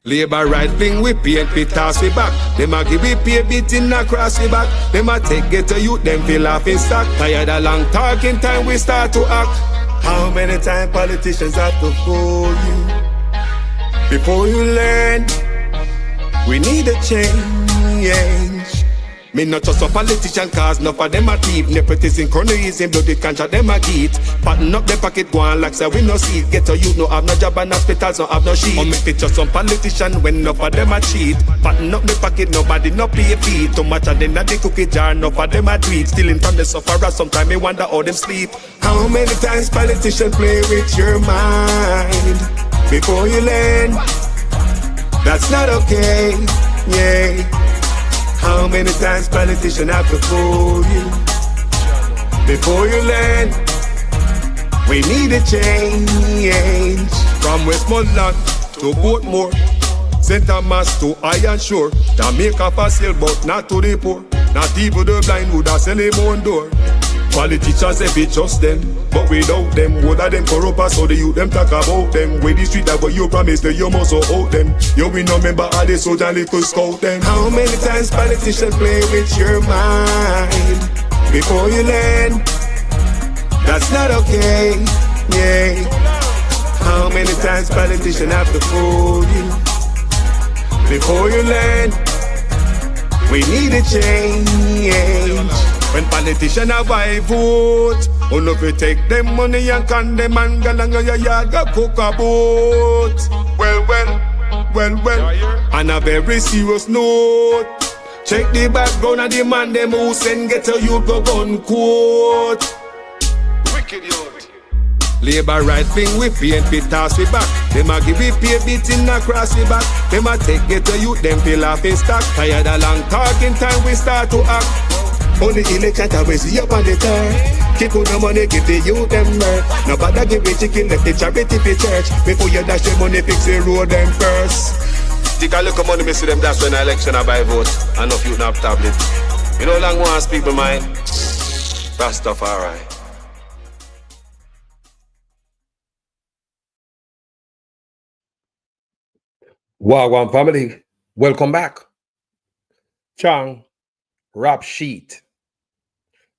Labour right wing we paint we toss we back. Them a give we pay beating across we back. Them a take get to youth, them feel off in stock. Tired of long talking time we start to act. How many times politicians have to fool you before you learn? We need a change. Me not just a politician cause enough of them a thief. Nepotism, cronyism, bloody contract them a get. Pattern up the pocket go on like say we no see it. Get to youth no have no job and hospitals no have no sheet. Or make it just some politician when enough of them a cheat. Pattern up the pocket nobody no pay fee. Too much of them at the cookie jar enough of them a tweet. Stealing from the sufferer sometimes me wonder how them sleep. How many times politicians play with your mind before you learn? That's not okay, yeah. How many times politicians have to fool you before you learn? We need a change. From Westmoreland to Portmore, St. Thomas to Iron Shore, Jamaica for sale but not to the poor. Not even the blind would have sell him on door. Politicians if it's just them, but without them, what are them corrupt us so the youth them talk about them. With the street that what you promise that you must out them. You we no member all the soldier little scout them. How many times politicians play with your mind before you learn? That's not okay, yeah. How many times politicians have to fool you before you learn? We need a change. When politicians have I vote, oh if we take them money and can them and go along your yard go cook a boat. Well, on a very serious note, check the background of the man them who send get a youth go gun quote. Wicked youth. Labour right wing we paint we toss we back. Them a give we pay beating across we back. Them a take get a youth them feel off in stock. Tired of long talking time we start to act. Only election time we see up on the turn. Keep on the money, give the youth them birth. Nobody give me chicken, left the charity for church. Before you dash the money, fix the road them first. Take a look at money, me see them that's when the election I buy vote. And no youth have tablet. You know long ones people mind. Rastafari. Wagwan family, welcome back. Chang, rap sheet.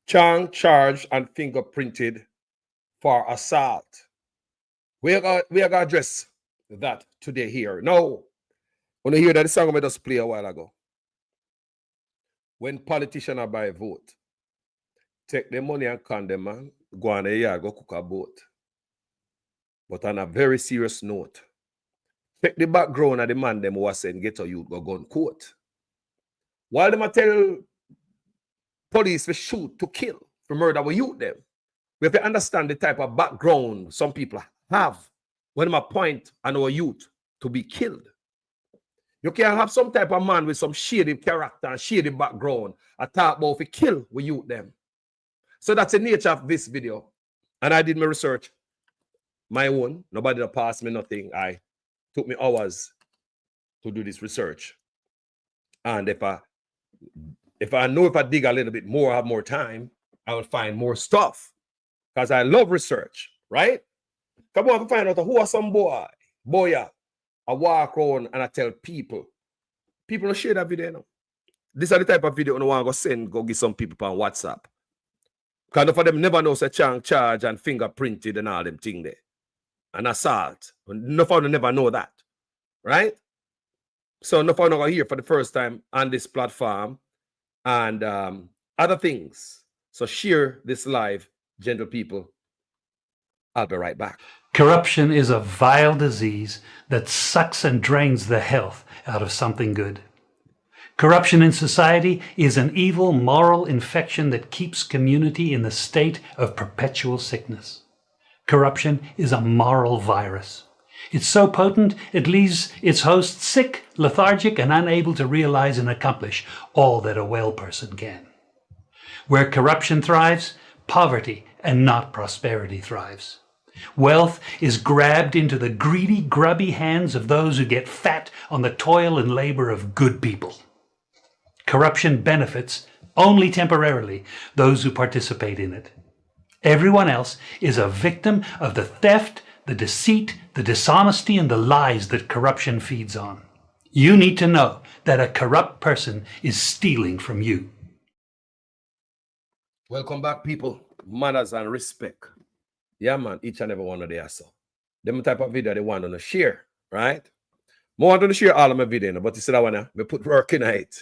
Chang charged and fingerprinted for assault. We are going to address that today here. Now, when you hear that the song I just play a while ago, when politicians are buy vote, take the money and con them man, go on the yard, go cook a boat. But on a very serious note, check the background of the man them who was saying get a youth go gun court. While them a tell police to shoot, to kill, to murder, we youth them. We have to understand the type of background some people have when they point on our youth to be killed. You can have some type of man with some shady character and shady background and talk about if we kill, we youth them. So that's the nature of this video. And I did my research, my own. Nobody passed me nothing. I took me hours to do this research. And if I know if I dig a little bit more, I have more time, I will find more stuff. Because I love research, right? Come on, to find out who are some boy. I walk around and I tell people don't share that video now. This is the type of video I want to send, go give some people on WhatsApp. Because for them never know say Chang charge and fingerprinted and all them thing there. And assault. Enough of them never know that. Right? So enough of them are here for the first time on this platform and other things. So share this live, gentle people. I'll be right back. Corruption is a vile disease that sucks and drains the health out of something good. Corruption in society is an evil moral infection that keeps community in the state of perpetual sickness. Corruption is a moral virus. It's so potent it leaves its host sick, lethargic, and unable to realize and accomplish all that a well person can. Where corruption thrives, poverty and not prosperity thrives. Wealth is grabbed into the greedy, grubby hands of those who get fat on the toil and labor of good people. Corruption benefits, only temporarily, those who participate in it. Everyone else is a victim of the theft, the deceit, the dishonesty, and the lies that corruption feeds on. You need to know that a corrupt person is stealing from you. Welcome back, people. Manners and respect. Yeah, man, each and every one of them. So, them type of video they want to share, right? I want to share all of my video, but you see that one, we put work in it.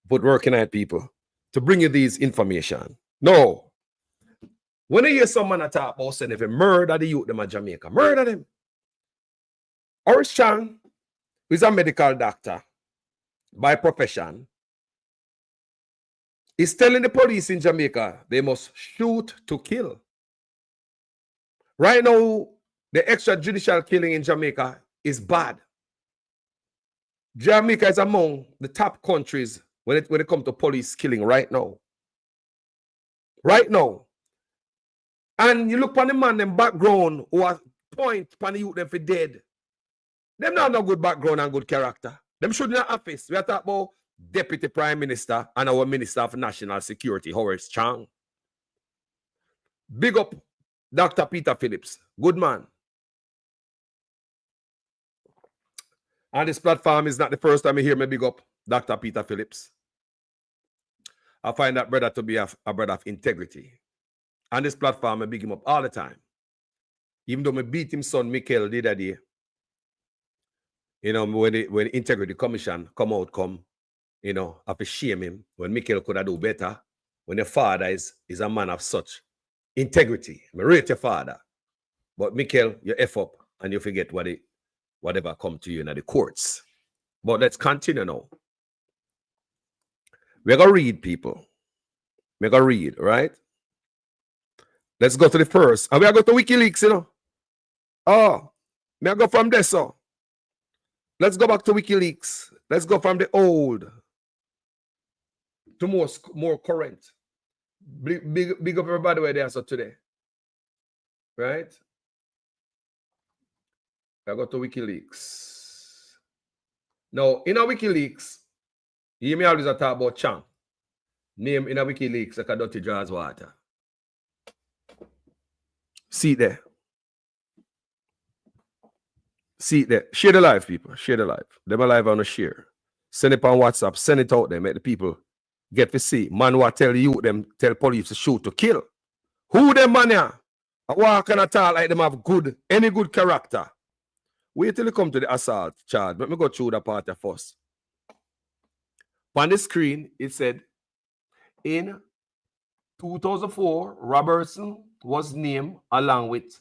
Put work in it, people, to bring you these information. No. When you hear someone talk about saying if you murder the youth them in Jamaica, murder them. Horace Chang, who is a medical doctor by profession, is telling the police in Jamaica they must shoot to kill. Right now, the extrajudicial killing in Jamaica is bad. Jamaica is among the top countries when it comes to police killing right now. Right now. And you look on the man, them background, who are point upon the youth them for dead. Them not no good background and good character. Them should in the office. We are talking about Deputy Prime Minister and our Minister of National Security, Horace Chang. Big up Dr. Peter Phillips. Good man. And this platform is not the first time you hear me big up Dr. Peter Phillips. I find that brother to be a brother of integrity. And this platform, I big him up all the time. Even though I beat him son, Michael, the other day. You know, when the Integrity Commission come, you know, I have to shame him. When Michael could have do better. When your father is a man of such integrity. I rate your father. But Michael, you F up and you forget whatever come to you in the courts. But let's continue now. We're going to read, people. We're going to read, right? Let's go to the first. And we are going to WikiLeaks, you know. Oh, may I go from there, so? Let's go back to WikiLeaks. Let's go from the old to more current. Big up everybody where they are so today. Right? I go to WikiLeaks. Now, in a WikiLeaks, you hear me always talk about Chang. Name in a WikiLeaks like a dirty jars water. See it there. See it there. Share the live, people. Share the live. Them alive on a share. Send it on WhatsApp. Send it out there. Make the people get to see. Man what tell you them, tell police to shoot to kill. Who them man here? Why can I talk like them have any good character? Wait till you come to the assault charge. Let me go through the part first. On the screen, it said, in 2004, Robertson was named along with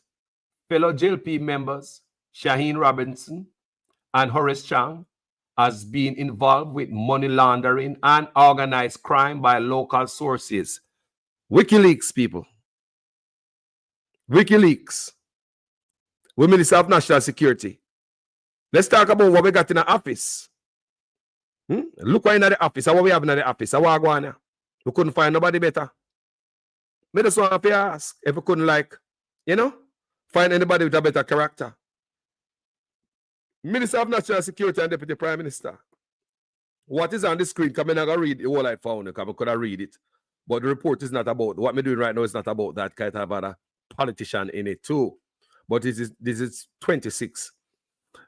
fellow JLP members Shaheen Robinson and Horace Chang as being involved with money laundering and organized crime by local sources. WikiLeaks, people. WikiLeaks. We Minister of National Security. Let's talk about what we got in the office. Look what in the office. What we have in the office. We couldn't find nobody better. We just want to ask if we couldn't, like, you know, find anybody with a better character. Minister of National Security and Deputy Prime Minister. What is on the screen? Come in and read the whole I found. I could have read it. But the report is not about what I'm doing right now is not about that kind of other politician in it too. But this is 26.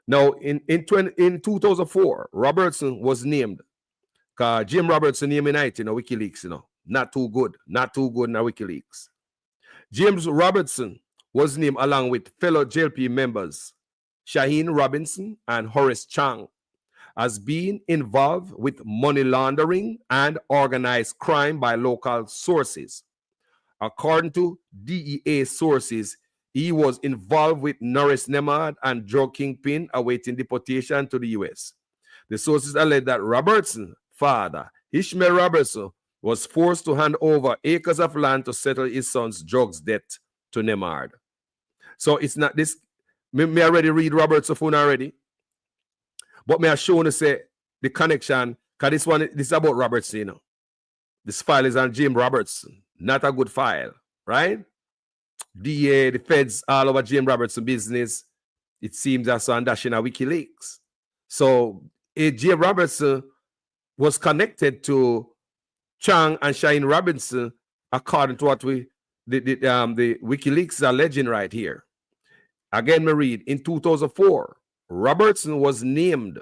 Now in 2004, Robertson was named. Jim Robertson named in it in WikiLeaks, you know. Not too good in WikiLeaks. James Robertson was named along with fellow JLP members Shaheen Robinson and Horace Chang as being involved with money laundering and organized crime by local sources. According to DEA sources, he was involved with Norris Nemad and drug kingpin awaiting deportation to the U.S. The sources allege that Robertson's father, Ishmael Robertson, was forced to hand over acres of land to settle his son's drugs debt to Nemad. So it's not this. Me already read Robertson phone already. But me I show you say the connection, because this is about Robertson, you know. This file is on Jim Robertson. Not a good file, right? DA, the feds all over Jim Robertson business. It seems that's on dashing a WikiLeaks. So Jim Robertson was connected to Chang and Shaheen Robinson, according to what the WikiLeaks is alleging right here. Again, me read, in 2004, Robertson was named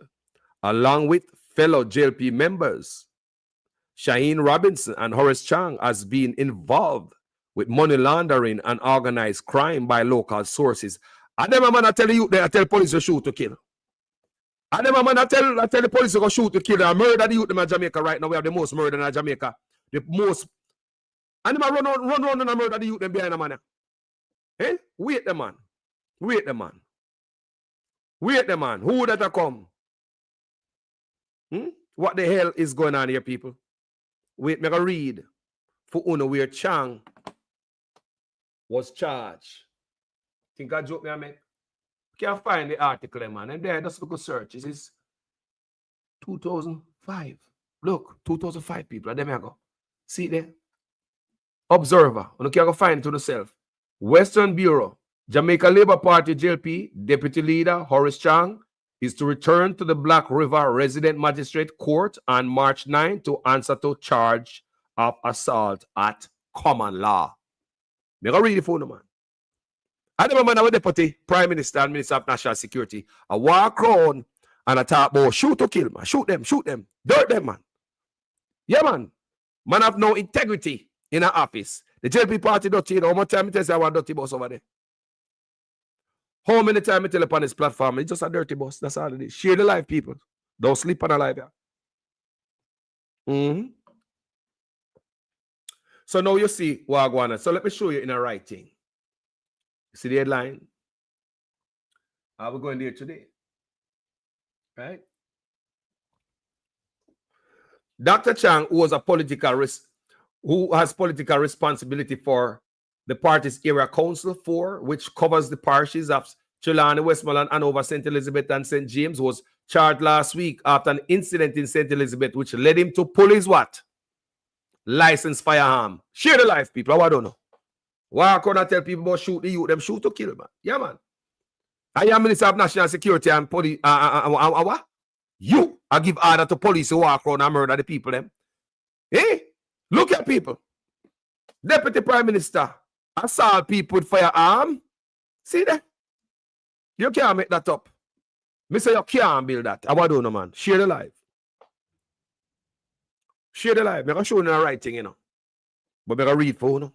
along with fellow JLP members, Shaheen Robinson and Horace Chang, has been involved with money laundering and organized crime by local sources. And them a man I tell you, they tell police to shoot to kill. And them a man I tell the police to go shoot to kill and murder the youth in Jamaica right now. We have the most murder in Jamaica. The most. And them a run and murder the youth behind the man. Eh? Wait the man. Wait the man. Wait the man. Who that a come? What the hell is going on here, people? Wait, me go read for Uno where Chang was charged. Think I joke me, I make. Can't find the article, man. And there, just look at search. This is 2005. Look, 2005 people. And there I go. See there? Observer. You can't go find it to yourself. Western Bureau. Jamaica Labour Party JLP Deputy Leader Horace Chang is to return to the Black River Resident Magistrate Court on March 9 to answer to charge of assault at common law. Me go read the phone, man. I remember our Deputy Prime Minister and Minister of National Security a walk around and a talk about shoot to kill, man. Shoot them. Dirt them, man. Yeah, man. Man have no integrity in an office. The JLP party dirty, you know, how much time it tells you I want dirty boss over there? How many times I tell upon this platform, it's just a dirty boss. That's all it is. Share the life, people. Don't sleep on the life, yeah. So now you see what I want. So let me show you in a writing. You see the headline? We're going there today. Right? Dr. Chang, who has political responsibility for the party's area council 4, which covers the parishes of Trelawny, Westmoreland, Hanover, St. Elizabeth, and St. James, was charged last week after an incident in St. Elizabeth, which led him to pull his what? Licensed firearm. Share the life, people. I don't know. Why can't I tell people about shoot the youth? Them shoot to kill, man. Yeah, man. I am Minister of National Security and Police. What? You, I give order to police to walk around and murder the people, them. Hey, look at people. Deputy Prime Minister assault people with firearm. See that? You can't make that up. Me say you can't build that. I don't know, man. Share the life. Share the life. I'm going to show you the right thing, you know. But I'm going to read for you, know.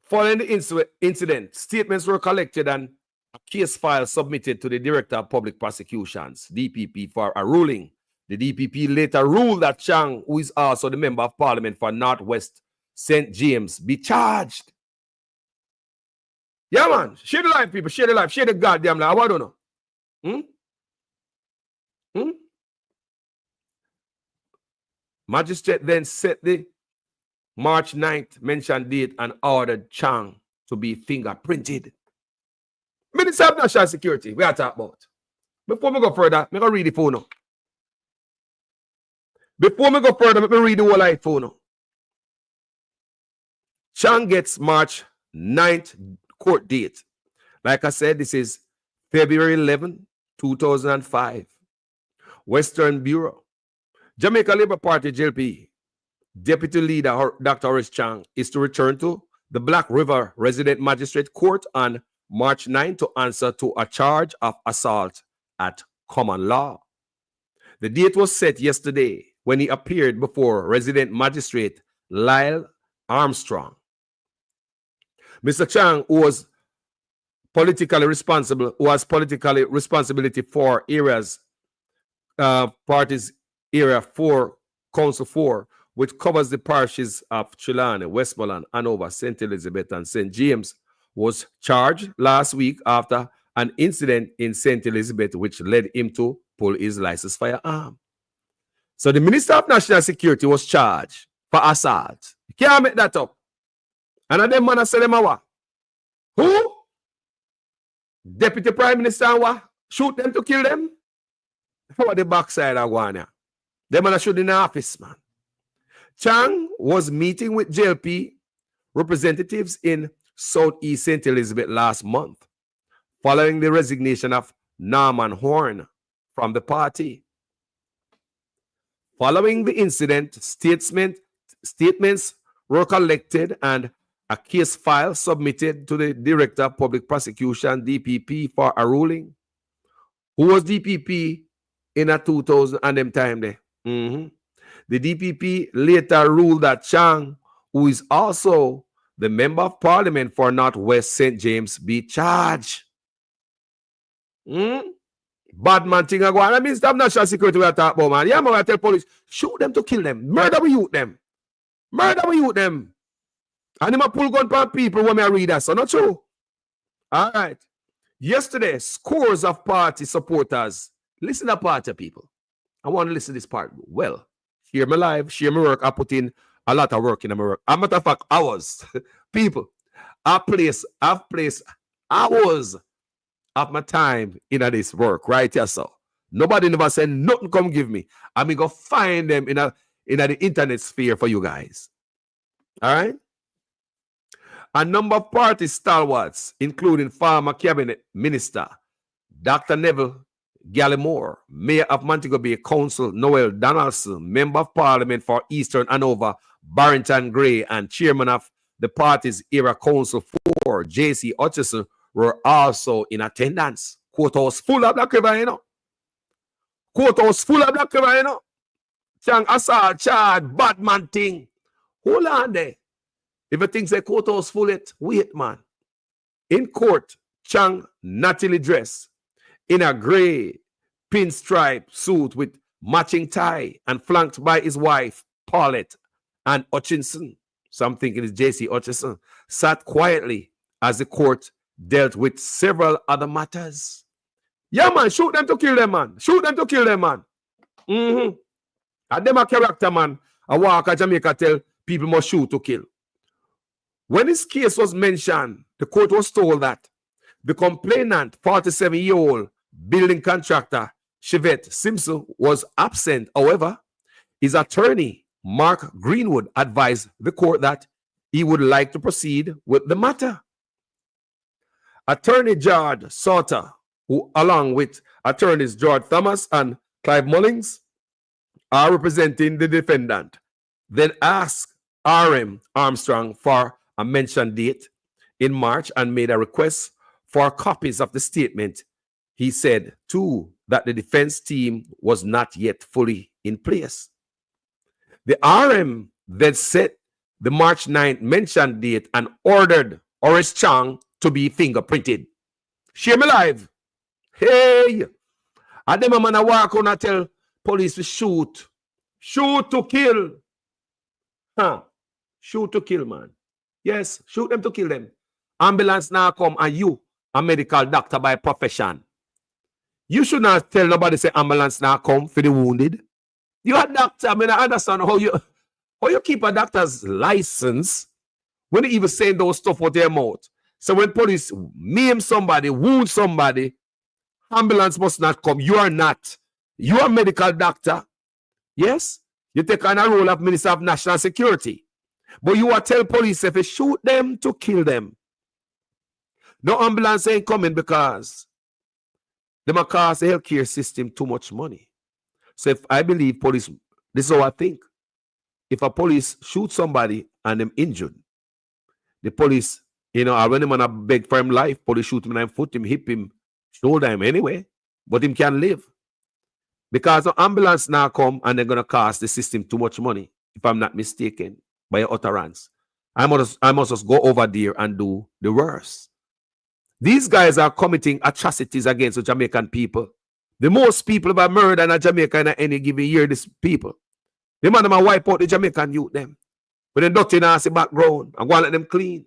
Following the incident, statements were collected and a case file submitted to the Director of Public Prosecutions, DPP, for a ruling. The DPP later ruled that Chang, who is also the Member of Parliament for Northwest St. James, be charged. Yeah, man. Share the life, people. Share the life. Share the goddamn life. I don't know. Magistrate then set the March 9th mentioned date and ordered Chang to be fingerprinted. Minister of National Security, we are talking about. Before we go further, I'm going to read the phone now. Before we go further, let me read the whole life phone now. Chang gets March 9th court date. Like I said, this is February 11, 2005. Western Bureau. Jamaica Labour Party JLP Deputy Leader Dr. Horace Chang is to return to the Black River Resident Magistrate Court on March 9 to answer to a charge of assault at common law. The date was set yesterday when he appeared before Resident Magistrate Lyle Armstrong. Mr. Chang, who has political responsibility for parties area 4, Council 4, which covers the parishes of Trelawny, Westmoreland, Hanover, St. Elizabeth, and St. James, was charged last week after an incident in St. Elizabeth, which led him to pull his licensed firearm. So the Minister of National Security was charged for assault. You can't make that up. And them man say them what? Who? Deputy Prime Minister what? Shoot them to kill them? What the backside of one here? Them man shoot in the office, man. Chang was meeting with JLP representatives in Southeast St. Elizabeth last month, following the resignation of Norman Horn from the party. Following the incident, statements were collected and a case file submitted to the Director of Public Prosecution, DPP, for a ruling. Who was DPP in a 2000 and them time there? The DPP later ruled that Chang, who is also the Member of Parliament for Northwest St. James, be charged. Bad man thing I go on. I mean, stop national security we are talking about, man. Yeah, man, I tell police, shoot them to kill them. Murder we youth them. Murder we youth them. And them a pull gun for people when I read that. So not true. All right. Yesterday, scores of party supporters. Listen to party people. I want to listen to this part. Well, share my life, share my work. I put in a lot of work in my work. As a matter of fact, hours. People, I've placed hours of my time in this work, right here, so. Nobody never said nothing come give me. I'm going to find them in the internet sphere for you guys. All right? A number of party stalwarts, including former cabinet minister Dr. Neville Gallimore, mayor of Montego Bay Council Noel Donaldson, member of parliament for Eastern Hanover Barrington Gray, and chairman of the party's era Council 4, J.C. Hutchison, were also in attendance. Courthouse full of black river, you know. Courthouse full of black river, you know. Chang assault charge, bad man thing. Hold on there. If you think the courthouse full it, wait, man. In court, Chang nattily dressed in a gray pinstripe suit with matching tie and flanked by his wife, Paulette and Hutchinson. So I'm thinking it's J.C. Hutchison, sat quietly as the court dealt with several other matters. Yeah, man, shoot them to kill them, man. Shoot them to kill them, man. And them a character, man. I walk at Jamaica tell people must shoot to kill. When this case was mentioned, the court was told that the complainant, 47-year-old building contractor Chevette Simpson, was absent. However, his attorney, Mark Greenwood, advised the court that he would like to proceed with the matter. Attorney George Sauter, who along with attorneys George Thomas and Clive Mullings are representing the defendant, then asked R.M. Armstrong for a mentioned date in March and made a request for copies of the statement. He said, too, that the defense team was not yet fully in place. The RM then set the March 9th mentioned date and ordered Horace Chang to be fingerprinted. Share me live. Hey! And them a man a walk on and tell police to shoot. Shoot to kill. Shoot to kill, man. Yes, shoot them to kill them. Ambulance now come and you, a medical doctor by profession. You should not tell nobody say ambulance now come for the wounded. You a doctor. I mean, I understand how you keep a doctor's license when you even saying those stuff with their mouth. So when police maim somebody, wound somebody, ambulance must not come. You are not. You are a medical doctor. Yes? You take on a role of Minister of National Security. But you are tell police if you shoot them to kill them. No ambulance ain't coming because they might cost the healthcare system too much money. So if I believe police, this is how I think. If a police shoot somebody and them injured, the police, you know, when him on a beg for him life, police shoot him in the foot, him hip him, shoulder him anyway, but him can live. Because the ambulance now come and they're gonna cost the system too much money, if I'm not mistaken, by your utterance. I must just go over there and do the worst. These guys are committing atrocities against the Jamaican people. The most people have murdered in Jamaica in any given year, these people. The man them wipe out the Jamaican youth them. With them dirty nasty background and go and let them clean.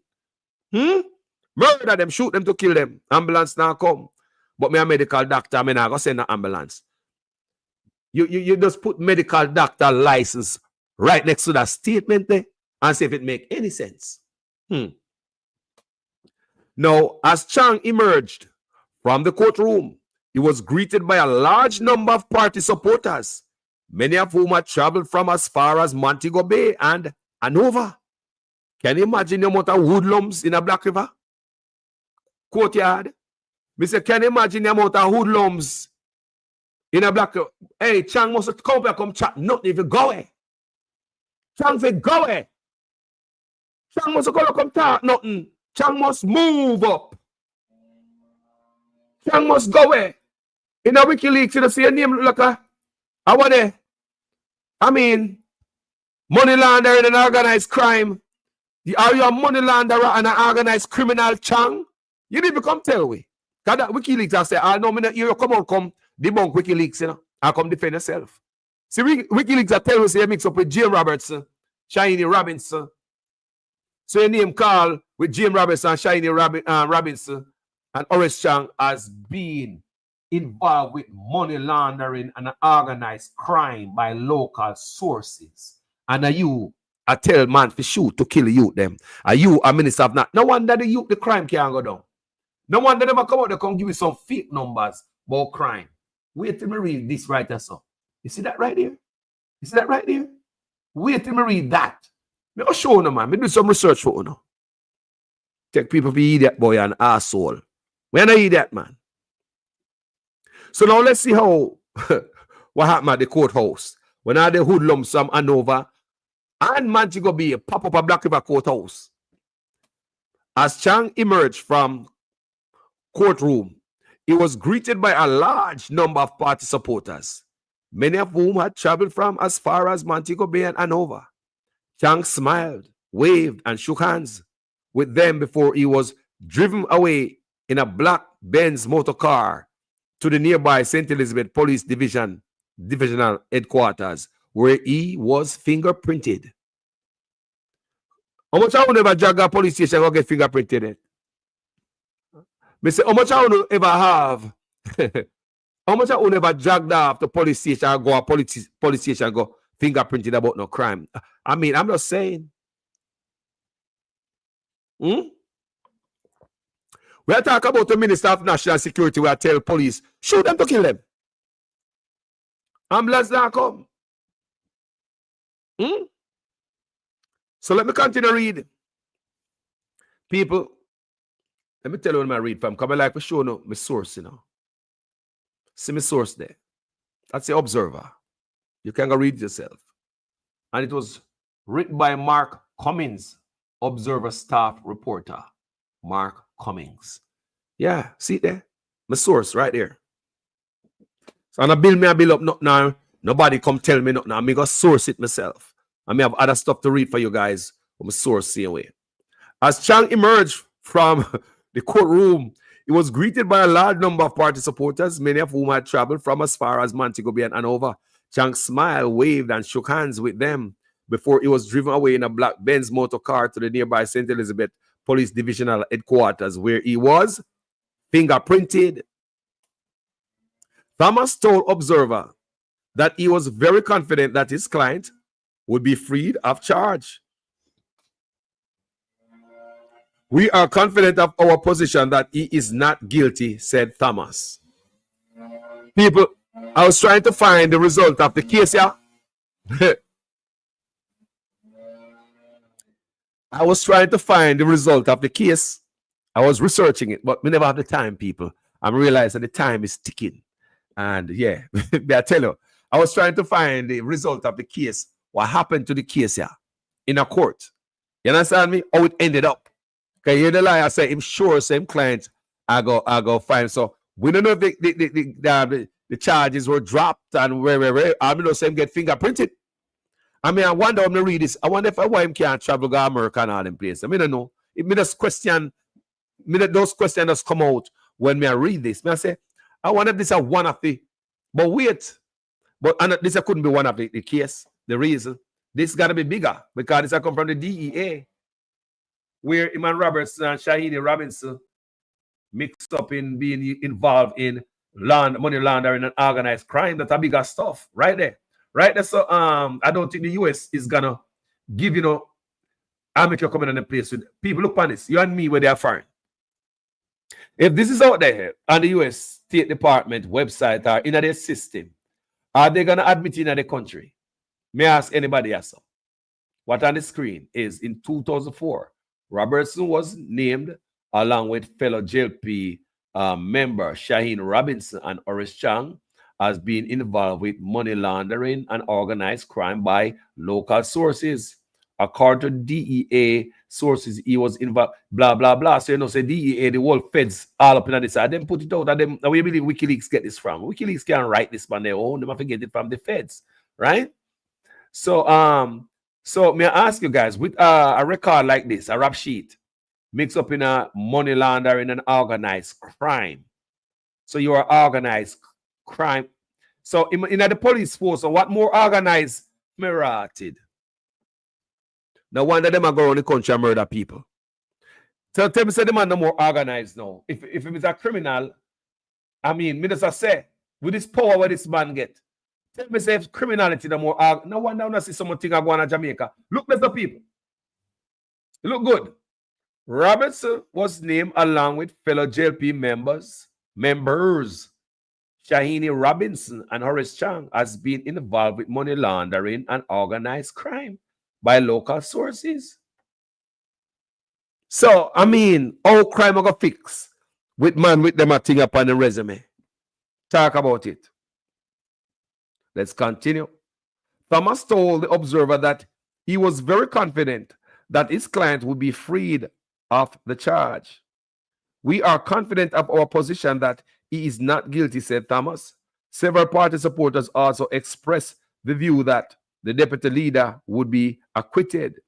Murder them, shoot them to kill them. Ambulance now come. But me a medical doctor, I mean I go send an ambulance. You just put medical doctor license right next to that statement there and see if it make any sense. Now, as Chang emerged from the courtroom, he was greeted by a large number of party supporters, many of whom had traveled from as far as Montego Bay and Hanover. Can you imagine the amount of hoodlums in a Black River courtyard? Me say, can you imagine the amount of hoodlums in a Black River? Hey, Chang must come here, come chat. Nothing if you go away. Chang, if you go away. Chang must go come talk nothing. Chang must move up. Chang must go away. In a WikiLeaks, you see a name look like I want there. I mean, money laundering and organized crime. Are you a money launderer and an organized criminal, Chang? You need to come tell me. Because that WikiLeaks, I say, I know me you come on, come debunk WikiLeaks, you know. I come defend yourself. See, WikiLeaks, I tell you, say you mix up with James Robertson, Shiny Robinson. So your name called with James Robertson, Shiny Robinson, and Horace Chang as being involved with money laundering and organized crime by local sources. And I tell man for shoot to kill youth them. Are you a minister of that? No wonder the youth, the crime can't go down. No wonder them come out, they come give you some fake numbers about crime. Wait till me read this right there, so. You see that right there? You see that right there? Wait till me read that. Me go show you, man. Me do some research for you. Take people for idiot boy and asshole. When I idiot, man. So now let's see how what happened at the courthouse. When I the hoodlums from Hanover and Montego Bay pop up a Black River courthouse. As Chang emerged from courtroom, he was greeted by a large number of party supporters, many of whom had traveled from as far as Montego Bay and Hanover. Chang smiled, waved, and shook hands with them before he was driven away in a black Benz motor car to the nearby St. Elizabeth Police Divisional Headquarters, where he was fingerprinted. How much I would ever drag a police station and get fingerprinted? Me say, how much I would ever have? How much I would ever drag off the police station and go a police station and go fingerprinted about no crime? I mean, I'm not saying. We are talking about the Minister of National Security where I tell police, shoot them to kill them. Ambulance now come. So let me continue to read. People, let me tell you when I read from. Come I like to show you my source, you know. See my source there. That's the Observer. You can go read it yourself. And it was written by Mark Cummings, Observer staff reporter. Mark Cummings. Yeah, see there? My source right there. So I build up nothing now. Nobody come tell me nothing. I'm going to source it myself. I may have other stuff to read for you guys from a source same way. As Chang emerged from the courtroom, he was greeted by a large number of party supporters, many of whom had traveled from as far as Montego Bay and Hanover. Chang smiled, waved, and shook hands with them before he was driven away in a black Benz motor car to the nearby St. Elizabeth Police Divisional Headquarters, where he was fingerprinted. Thomas told Observer that he was very confident that his client would be freed of charge. We are confident of our position that he is not guilty, said Thomas. People, I was trying to find the result of the case here. I was trying to find the result of the case. I was researching it, but we never have the time, people. I'm realizing the time is ticking. And yeah, I tell you, I was trying to find the result of the case. What happened to the case here in a court? You understand me? How it ended up. Okay, you hear the lawyer say, I'm sure same client I go find. So we don't know if the charges were dropped and where I mean, same get fingerprinted. I mean, I wonder when I read this. I wonder if why him can't travel to America and all them places. I mean, I don't know. It me just question. Those questions just come out when I read this. I say, I wonder if this is one of the. But wait, this couldn't be one of the case. The reason this got to be bigger because this come from the DEA, where Iman Robertson and Shahidi Robinson mixed up in being involved in money laundering and organized crime. That's a bigger stuff right there. Right there. So I don't think the US is gonna give amateur coming in the place with people. Look on this. You and me where they are foreign. If this is out there on the US State Department website or in their system, are they gonna admit in the country? May I ask anybody else? What on the screen is in 2004, Robertson was named along with fellow JLP member Shaheen Robinson and Horace Chang as being involved with money laundering and organized crime by local sources. according to DEA sources, he was involved, blah, blah, blah. So, you know, say DEA, the whole feds all up in this. I then put it out. And then, where you believe WikiLeaks get this from? WikiLeaks can't write this on their own. They have to get it from the feds, right? So, may I ask you guys, with a record like this, a rap sheet, mixed up in a money laundering and organized crime. So you are organized crime. So in the police force, so what more organized, merited? No wonder them are going around the country and murder people. So tell me, say them are no more organized now. If it's a criminal, I mean, me just say, with this power where this man get, tell me say if criminality no more. No wonder I see something going on Jamaica. Look, there's the people. It look good. Robertson was named along with fellow JLP members, Shahini Robinson and Horace Chang, as being involved with money laundering and organized crime by local sources. So, I mean, all crime are going to fix with man with them a thing upon the resume. Talk about it. Let's continue. Thomas told the Observer that he was very confident that his client would be freed of the charge. We are confident of our position that he is not guilty, said Thomas. Several party supporters also expressed the view that the deputy leader would be acquitted.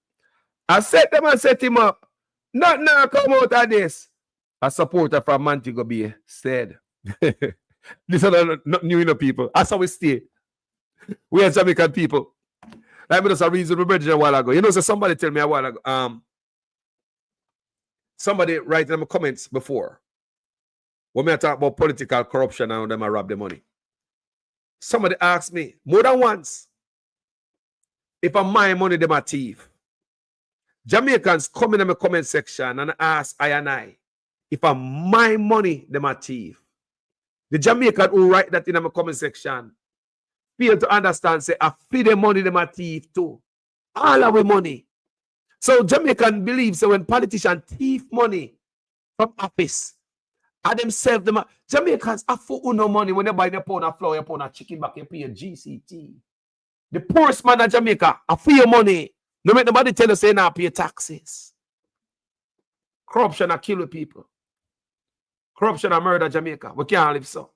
I set them and set him up. Not now come out of this. A supporter from Montego Bay said. This is not new, people. That's how we stay. We are Jamaican people. Like me just a reason we bridge a while ago. You know, so somebody tell me a while ago, somebody write in the comments before when I talk about political corruption and them I rob the money. Somebody asked me more than once if I my money them a thief. Jamaicans come in the comment section and ask I and I if I my money them a thief. The Jamaican who write that in the comment section fail to understand, say, I feed the money them a thief too. All our money. So Jamaican believes that when politicians thief money from office, and themselves, Jamaicans have for no money when they buy the pound of flour, a pound of chicken back, you pay a GCT. The poorest man in Jamaica have for your money. No make nobody tell us they not pay taxes. Corruption a kill people. Corruption a murder Jamaica. We can't live so.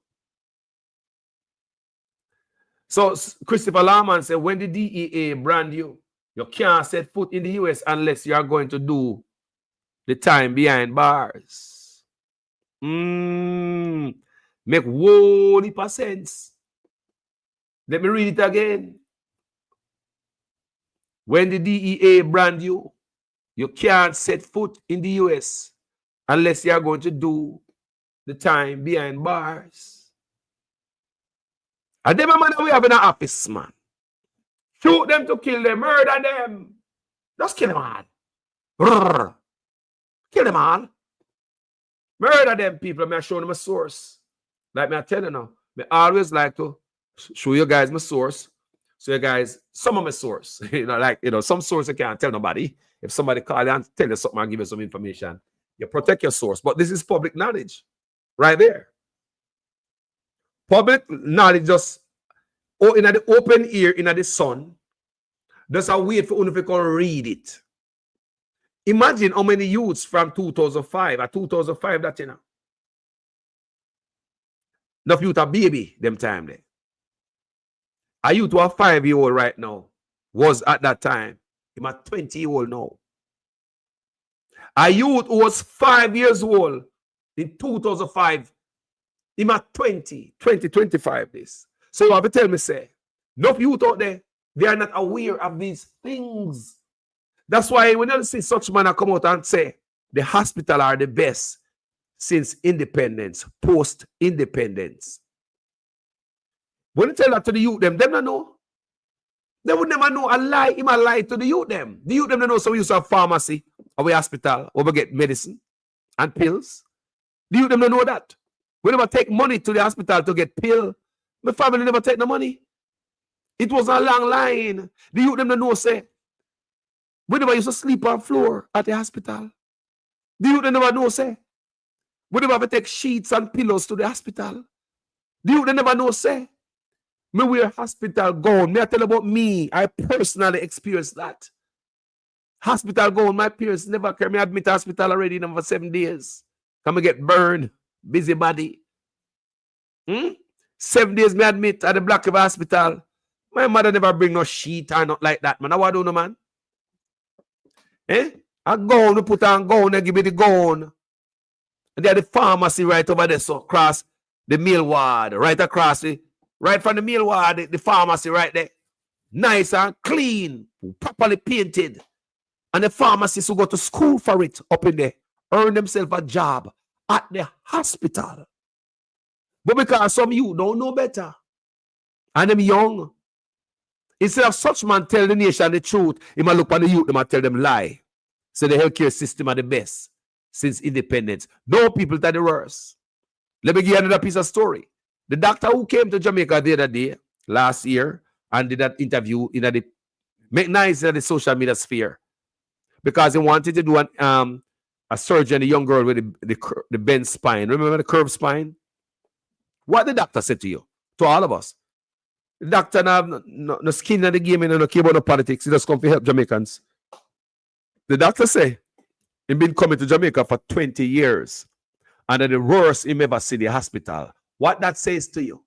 So Christopher Lawman said, when the DEA brand you, you can't set foot in the US unless you are going to do the time behind bars. Make whole heap of sense. Let me read it again. When the DEA brand you, you can't set foot in the US unless you are going to do the time behind bars. And them man we have in an office, man. Shoot them to kill them, murder them. Just kill them all. Brrr. Kill them all. Murder them people. I show them a source. Like me I tell you now, I always like to show you guys my source. So you guys, some of my source. Some source I can't tell nobody. If somebody call you and tell you something and give you some information, you protect your source. But this is public knowledge. Right there. Public knowledge just in the open ear, in the sun, just a wait for you to read it. Imagine how many youths from 2005 or 2005 that you know. Enough youth a baby them time there. A youth who a 5-year-old right now was at that time. He's a 20-year-old now. A youth who was 5 years old in 2005. He's at 25 this. So you have to tell me, say, enough youth out there, they are not aware of these things. That's why when you see such man come out and say, the hospital are the best since independence, post-independence. When you tell that to the youth, them don't know. They would never know a lie. He might lie to the youth, them. The youth, them don't know. So we used to have pharmacy, or we hospital, or we get medicine and pills. The youth, them don't know that. We never take money to the hospital to get pill. My family never take the money. It was a long line. The youth them don't know, say. We never used to sleep on floor at the hospital. The youth them never know, say. We never have to take sheets and pillows to the hospital. The youth them never know, say. Me wear hospital gown. Me I tell about me. I personally experienced that. Hospital go. My parents never carry me admit hospital already for 7 days. Come and get burned. Busybody. 7 days me admit at the Black River Hospital. My mother never bring no sheet or not like that, man. How I do no, man? A gown, we put on gown and give me the gown. And there the pharmacy right over there, so across the meal ward, right across right from the meal ward, the pharmacy right there. Nice and clean, properly painted. And the pharmacists who go to school for it up in there, earn themselves a job at the hospital. But because some you don't know better, and them young, instead of such man tell the nation the truth, he might look on the youth, they might tell them lie. So the healthcare system are the best since independence. No people that the worst. Let me give you another piece of story. The doctor who came to Jamaica the other day, last year, and did that interview in the nice in the social media sphere, because he wanted to do a surgery on a young girl with the bent spine. Remember the curved spine? What the doctor said to you, to all of us? The doctor have no skin in the game and no care about no politics. He just come to help Jamaicans. The doctor say he been coming to Jamaica for 20 years, and the worst he ever see the hospital. What that says to you?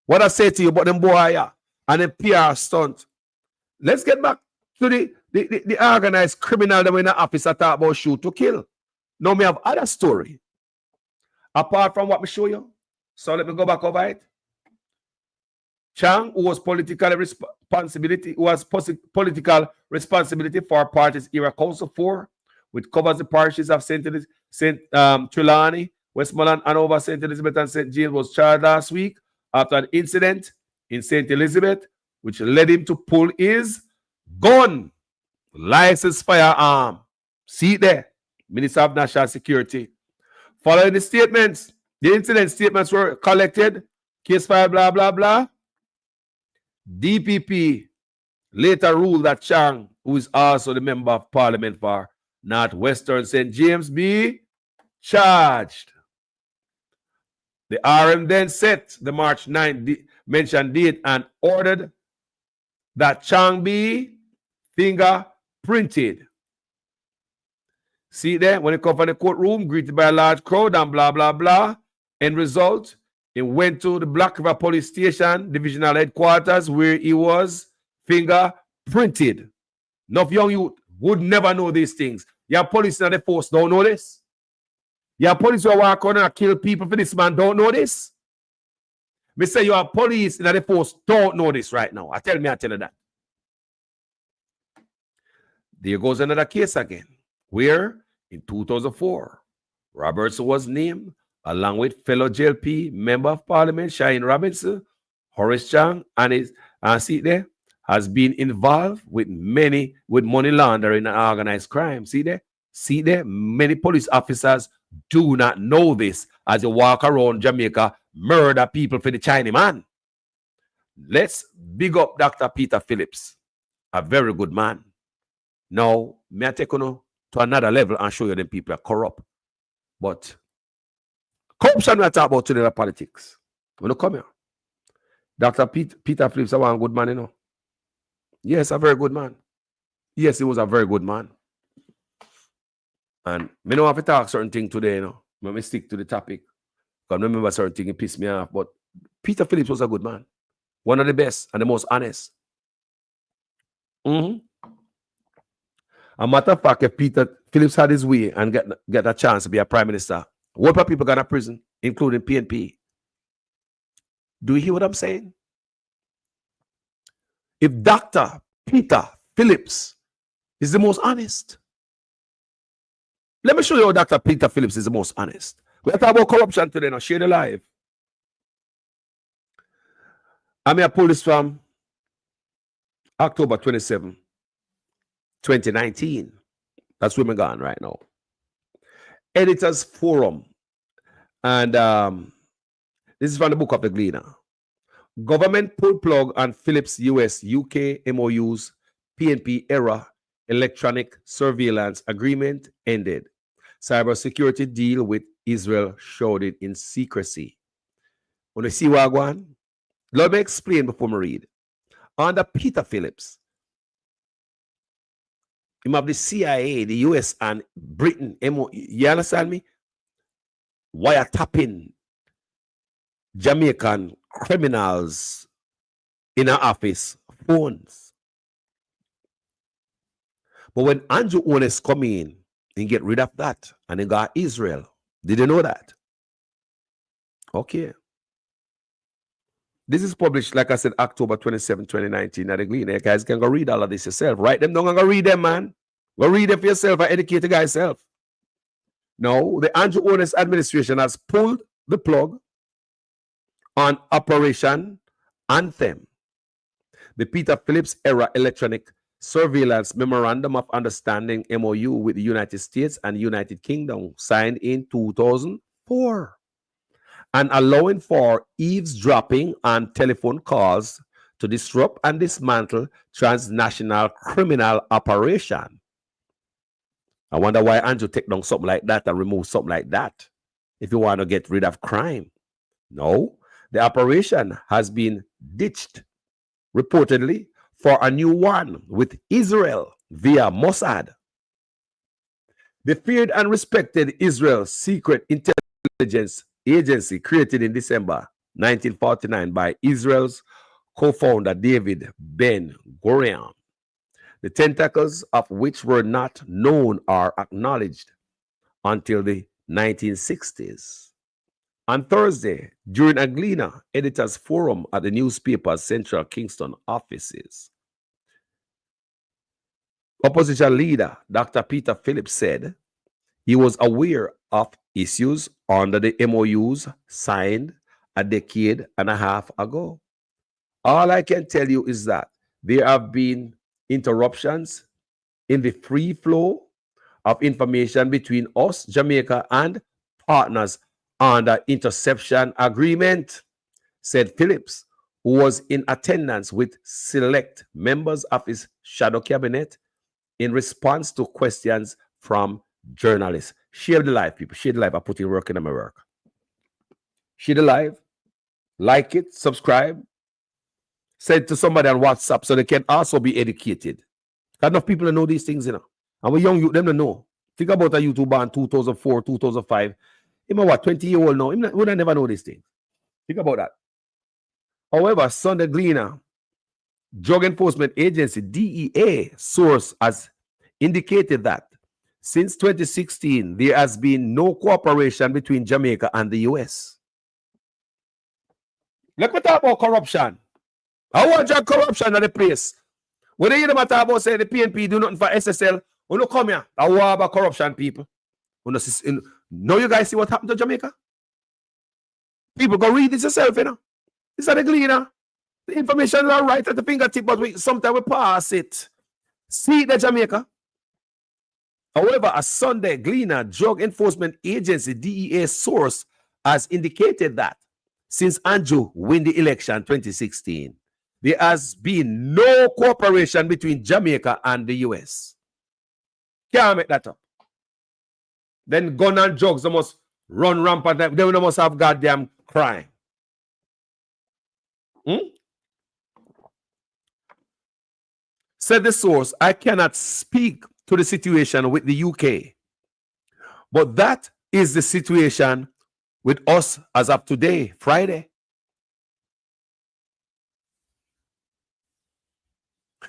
What I say to you about them boy and the PR stunt. Let's get back to the organized criminal that were in the office that talk about shoot to kill. Now we have other story. Apart from what we show you. So let me go back over it. Chang, who was political responsibility for parties era Council 4, which covers the parishes of St. Trelawney, Westmoreland, and over St. Elizabeth and St. James, was charged last week after an incident in St. Elizabeth, which led him to pull his gun, licensed firearm. See it there, Minister of National Security. Following the statements, the incident statements were collected, case file, blah, blah, blah. DPP later ruled that Chang, who is also the member of parliament for Northwestern St. James, be charged. The RM then set the March 9 mentioned date and ordered that Chang be fingerprinted. See there, when he come from the courtroom, greeted by a large crowd and blah, blah, blah. End result, he went to the Black River Police Station, divisional headquarters, where he was fingerprinted. Enough young youth would never know these things. Your police and the force don't know this. Your police who walk around and kill people for this man don't know this. Me say your police and the force don't know this right now. I tell you that. There goes another case again, where in 2004, Robertson was named along with fellow JLP member of parliament Shine Robinson, Horace Chang, and see there, has been involved with money laundering and organized crime. See there, many police officers do not know this as they walk around Jamaica, murder people for the Chinese man. Let's big up Dr. Peter Phillips, a very good man. Now, may I take you to another level and show you them people are corrupt. But corruption we talk about today, the politics. When you come here, Dr. Peter Phillips is a good man, you know. Yes, a very good man. Yes, he was a very good man. And I don't have to talk certain things today, you know. Let me stick to the topic. Because I remember certain things, it pissed me off. But Peter Phillips was a good man. One of the best and the most honest. A matter of fact, if Peter Phillips had his way and get a chance to be a prime minister, what about people got to prison, including PNP? Do you hear what I'm saying? If Dr. Peter Phillips is the most honest, let me show you how Dr. Peter Phillips is the most honest. We're talking about corruption today now. Share the live. I'm going to pull this from October 27, 2019. That's where we're going right now. Editors Forum. And this is from the book of the Gleaner. Government pulled plug on Phillips US UK MOU's PNP era electronic surveillance agreement ended. Cybersecurity deal with Israel shrouded in secrecy. Want to see what I go on? Let me explain before we read. Under Peter Phillips, You have the CIA, the US, and Britain. You understand me? Wiretapping Jamaican criminals in our office phones. But when Andrew Ones come in and get rid of that, and they got Israel, did you know that? Okay. This is published, like I said, October 27, 2019 at the Glean. You guys can go read all of this yourself. Write them down and go read them, man. Go read them for yourself and educate the guy yourself. No, the Andrew Ones administration has pulled the plug on Operation Anthem, the Peter Phillips era electronic surveillance memorandum of understanding MOU with the United States and United Kingdom signed in 2004. And allowing for eavesdropping on telephone calls to disrupt and dismantle transnational criminal operation. I wonder why Andrew take down something like that and remove something like that if you want to get rid of crime. No, the operation has been ditched, reportedly, for a new one with Israel via Mossad. The feared and respected Israel Secret Intelligence Agency, created in December 1949 by Israel's co-founder David Ben-Gurion, the tentacles of which were not known or acknowledged until the 1960s. On Thursday, during a Gleaner Editors Forum at the newspaper's Central Kingston offices, opposition leader Dr. Peter Phillips said he was aware of issues under the MOUs signed a decade and a half ago. All I can tell you is that there have been interruptions in the free flow of information between us, Jamaica, and partners under interception agreement, said Phillips, who was in attendance with select members of his shadow cabinet in response to questions from journalists. Share the live, people. Share the live. I put in work in my work. Share the live. Like it. Subscribe. Send it to somebody on WhatsApp so they can also be educated. Got enough people to know these things, you know. And we young youth, them to know. Think about a YouTuber in 2004, 2005. Him a what, 20-year-old now? Him would never know these things. Think about that. However, Sunday Gleaner, Drug Enforcement Agency, DEA, source has indicated that since 2016, there has been no cooperation between Jamaica and the US. Let me talk about corruption. I want your corruption at the place. When they hear them talk about say the PNP do nothing for SSL, we don't come here. I want about corruption, people. Now you guys see what happened to Jamaica? People go read this yourself, you know. This is the Gleaner. The information is all right at the fingertip, but sometimes we pass it. See the Jamaica. However, a Sunday Gleaner Drug Enforcement Agency DEA source has indicated that since Andrew won the election 2016, there has been no cooperation between Jamaica and the US. Can't make that up. Then gun and drugs, they must run rampant. They must have goddamn crime. Said the source, I cannot speak to the situation with the UK, but that is the situation with us as of today, Friday.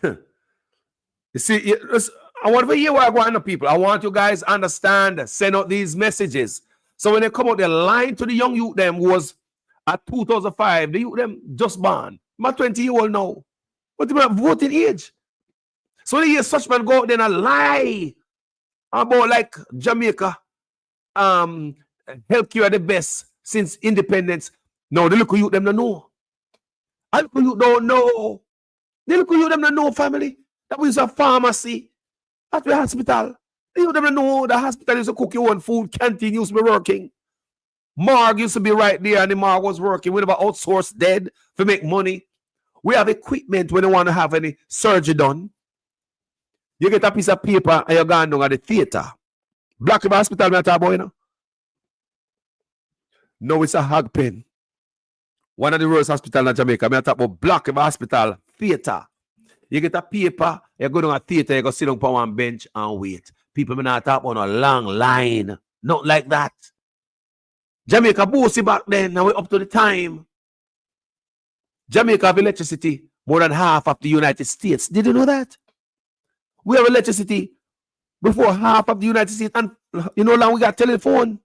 You see, I want to hear where I go on, people. I want you guys understand, send out these messages. So when they come out, they're lying to the young youth them who was at 2005, the youth them just born. My 20-year-old now. But they have voting age. So when you hear such man go out there and lie about like Jamaica healthcare the best since independence. No, the local youth them don't know. The local youth don't know. The local youth them don't know, family. That was a pharmacy at the hospital. The youth them don't know the hospital used to cook your own food, canteen used to be working. Morgue used to be right there and the morgue was working. We never outsourced dead to make money. We have equipment when you want to have any surgery done. You get a piece of paper and you're going down at the theater. Black River Hospital, me talk about, you know? No, it's a hog pen. One of the worst hospitals in Jamaica. Me talk about Black River Hospital theater. You get a paper, you go to a theater, you go sit down on one bench and wait. People may not talk on a long line. Not like that. Jamaica bossy back then, now we're up to the time. Jamaica have electricity more than half of the United States. Did you know that? We have electricity before half of the United States. And you know, now we got telephone.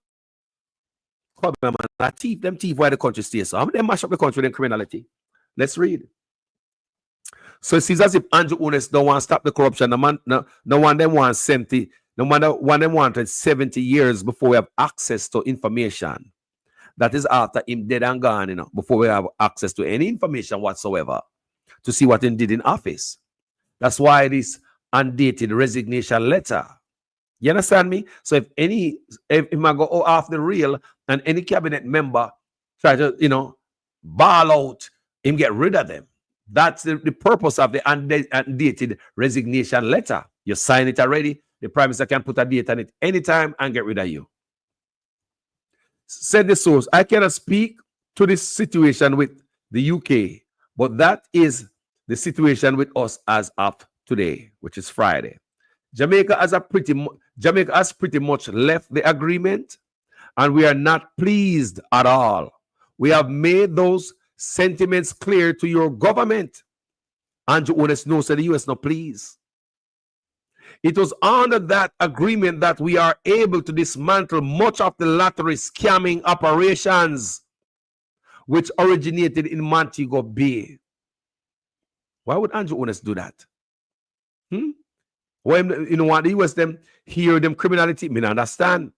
Come on, man. Them thief why the country stays. So how they mash up the country with criminality? Let's read. So it seems as if Andrew Unes don't want to stop the corruption. No one them wants 70. No one them wanted 70 years before we have access to information. That is after him dead and gone, you know, before we have access to any information whatsoever to see what he did in office. That's why this undated resignation letter. You understand me? So if I go off the rail and any cabinet member try to, you know, ball out, him get rid of them. That's the purpose of the undated resignation letter. You sign it already. The Prime Minister can put a date on it anytime and get rid of you. Said the source, I cannot speak to this situation with the UK, but that is the situation with us as of today, which is Friday. Jamaica has pretty much left the agreement, and we are not pleased at all. We have made those sentiments clear to your government. Andrew Unes knows that the US not pleased. It was under that agreement that we are able to dismantle much of the lottery scamming operations which originated in Montego Bay. Why would Andrew Unes do that? When you know what the US them hear them criminality, me understand.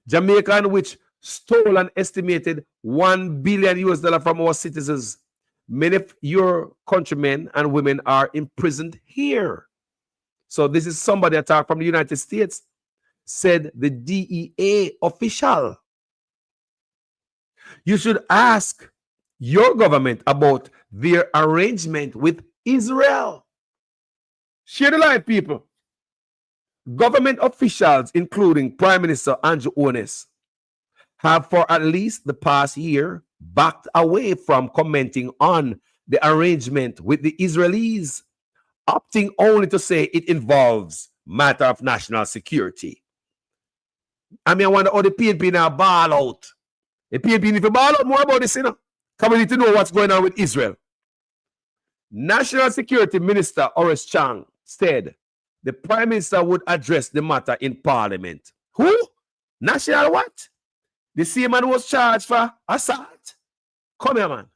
Jamaican which stole an estimated $1 billion from our citizens. Many of your countrymen and women are imprisoned here. So this is somebody attacked from the United States, said the DEA official. You should ask your government about their arrangement with Israel. Share the line, people. Government officials, including Prime Minister Andrew Unes, have for at least the past year backed away from commenting on the arrangement with the Israelis, opting only to say it involves matter of national security. I mean, I wonder how the PNP now ball out. The PNP need to ball out more about this, you know. Because we need to know what's going on with Israel. National Security Minister Horace Chang said the Prime Minister would address the matter in Parliament. Who? National what? The same man was charged for assault. Come here, man.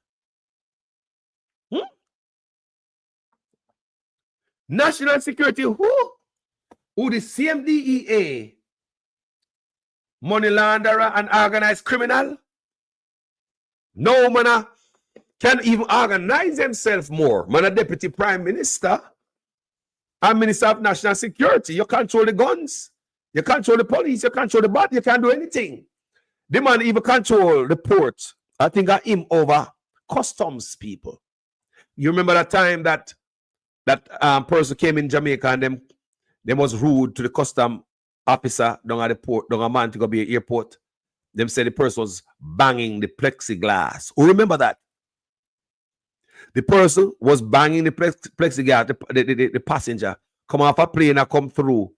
National Security, who? Who the same DEA, money launderer and organized criminal? No, man, can even organize themselves more. Man, a Deputy Prime Minister and Minister of National Security. You control the guns. You control the police. You control the body. You can't do anything. The man even control the port. I think I him over customs people. You remember that time that person came in Jamaica and them was rude to the custom officer down at the port, down at Montego Bay airport. Them said the person was banging the plexiglass. Who remember that? The person was banging the plexiglass, the passenger come off a plane and come through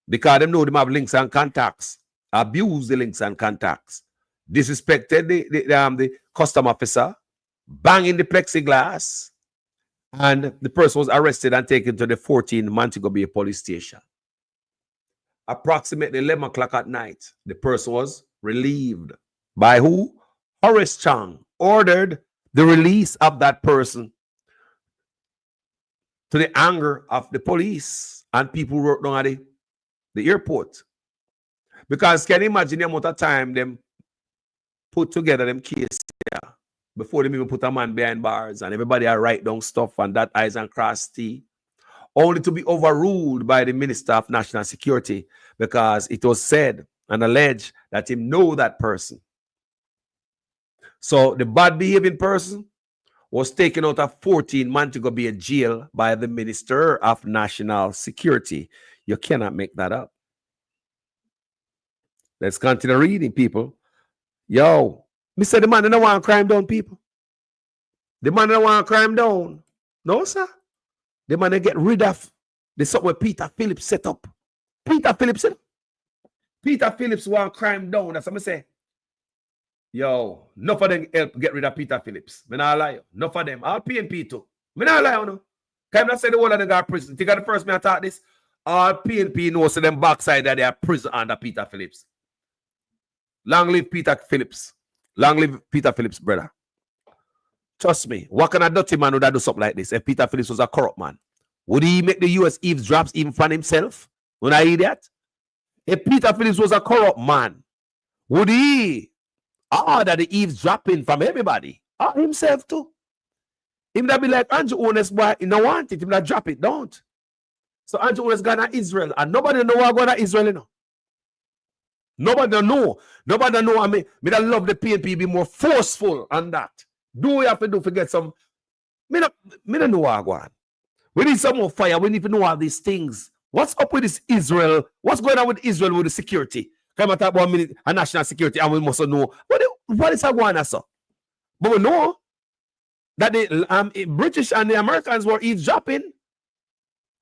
because them know them have links and contacts. Abuse the links and contacts. Disrespected the custom officer, banging the plexiglass. And the person was arrested and taken to the 14 Montego Bay police station. Approximately 11 o'clock at night, the person was relieved. By who? Horace Chang ordered the release of that person to the anger of the police and people who worked down at the airport. Because can you imagine the amount of time them put together them cases here before they even put a man behind bars and everybody are write down stuff and that eyes and cross T, only to be overruled by the Minister of National Security because it was said and alleged that him know that person. So the bad behaving person was taken out of 14 Montego Bay jail by the Minister of National Security. You cannot make that up. Let's continue reading, people. Yo, me say the man don't want crime down, people. The man don't want crime down. No, sir. the man they get rid of the somewhere Peter Phillips set up. Peter Phillips, Peter Phillips want crime down. That's what I say. Yo, enough of them help get rid of Peter Phillips. Me not lie. Enough of them. All PNP too. Me not lie, no. Can I not say the whole of them got prison? Think of the first me I thought this. All PNP knows them backside that they are prison under Peter Phillips. Long live Peter Phillips. Long live Peter Phillips, brother. Trust me. What kind of dirty man would I do something like this if Peter Phillips was a corrupt man? Would he make the US eavesdrops even from himself? Would I hear that? If Peter Phillips was a corrupt man, would he order the eavesdropping from everybody? Or himself too? Him that be like Andrew Honest boy, he don't want it. Him that drop it, don't. So Andrew Honest gone to Israel, and nobody know what going to Israel, you know. Nobody know. Nobody know. I mean, me that love the PNP be more forceful on that. Do what you have to do to get some. Me don't know what going on. We need some more fire. We need to know all these things. What's up with this Israel? What's going on with Israel with the security? Come and talk about a national security, and we must know what is going on, sir. But we know that the British and the Americans were eavesdropping,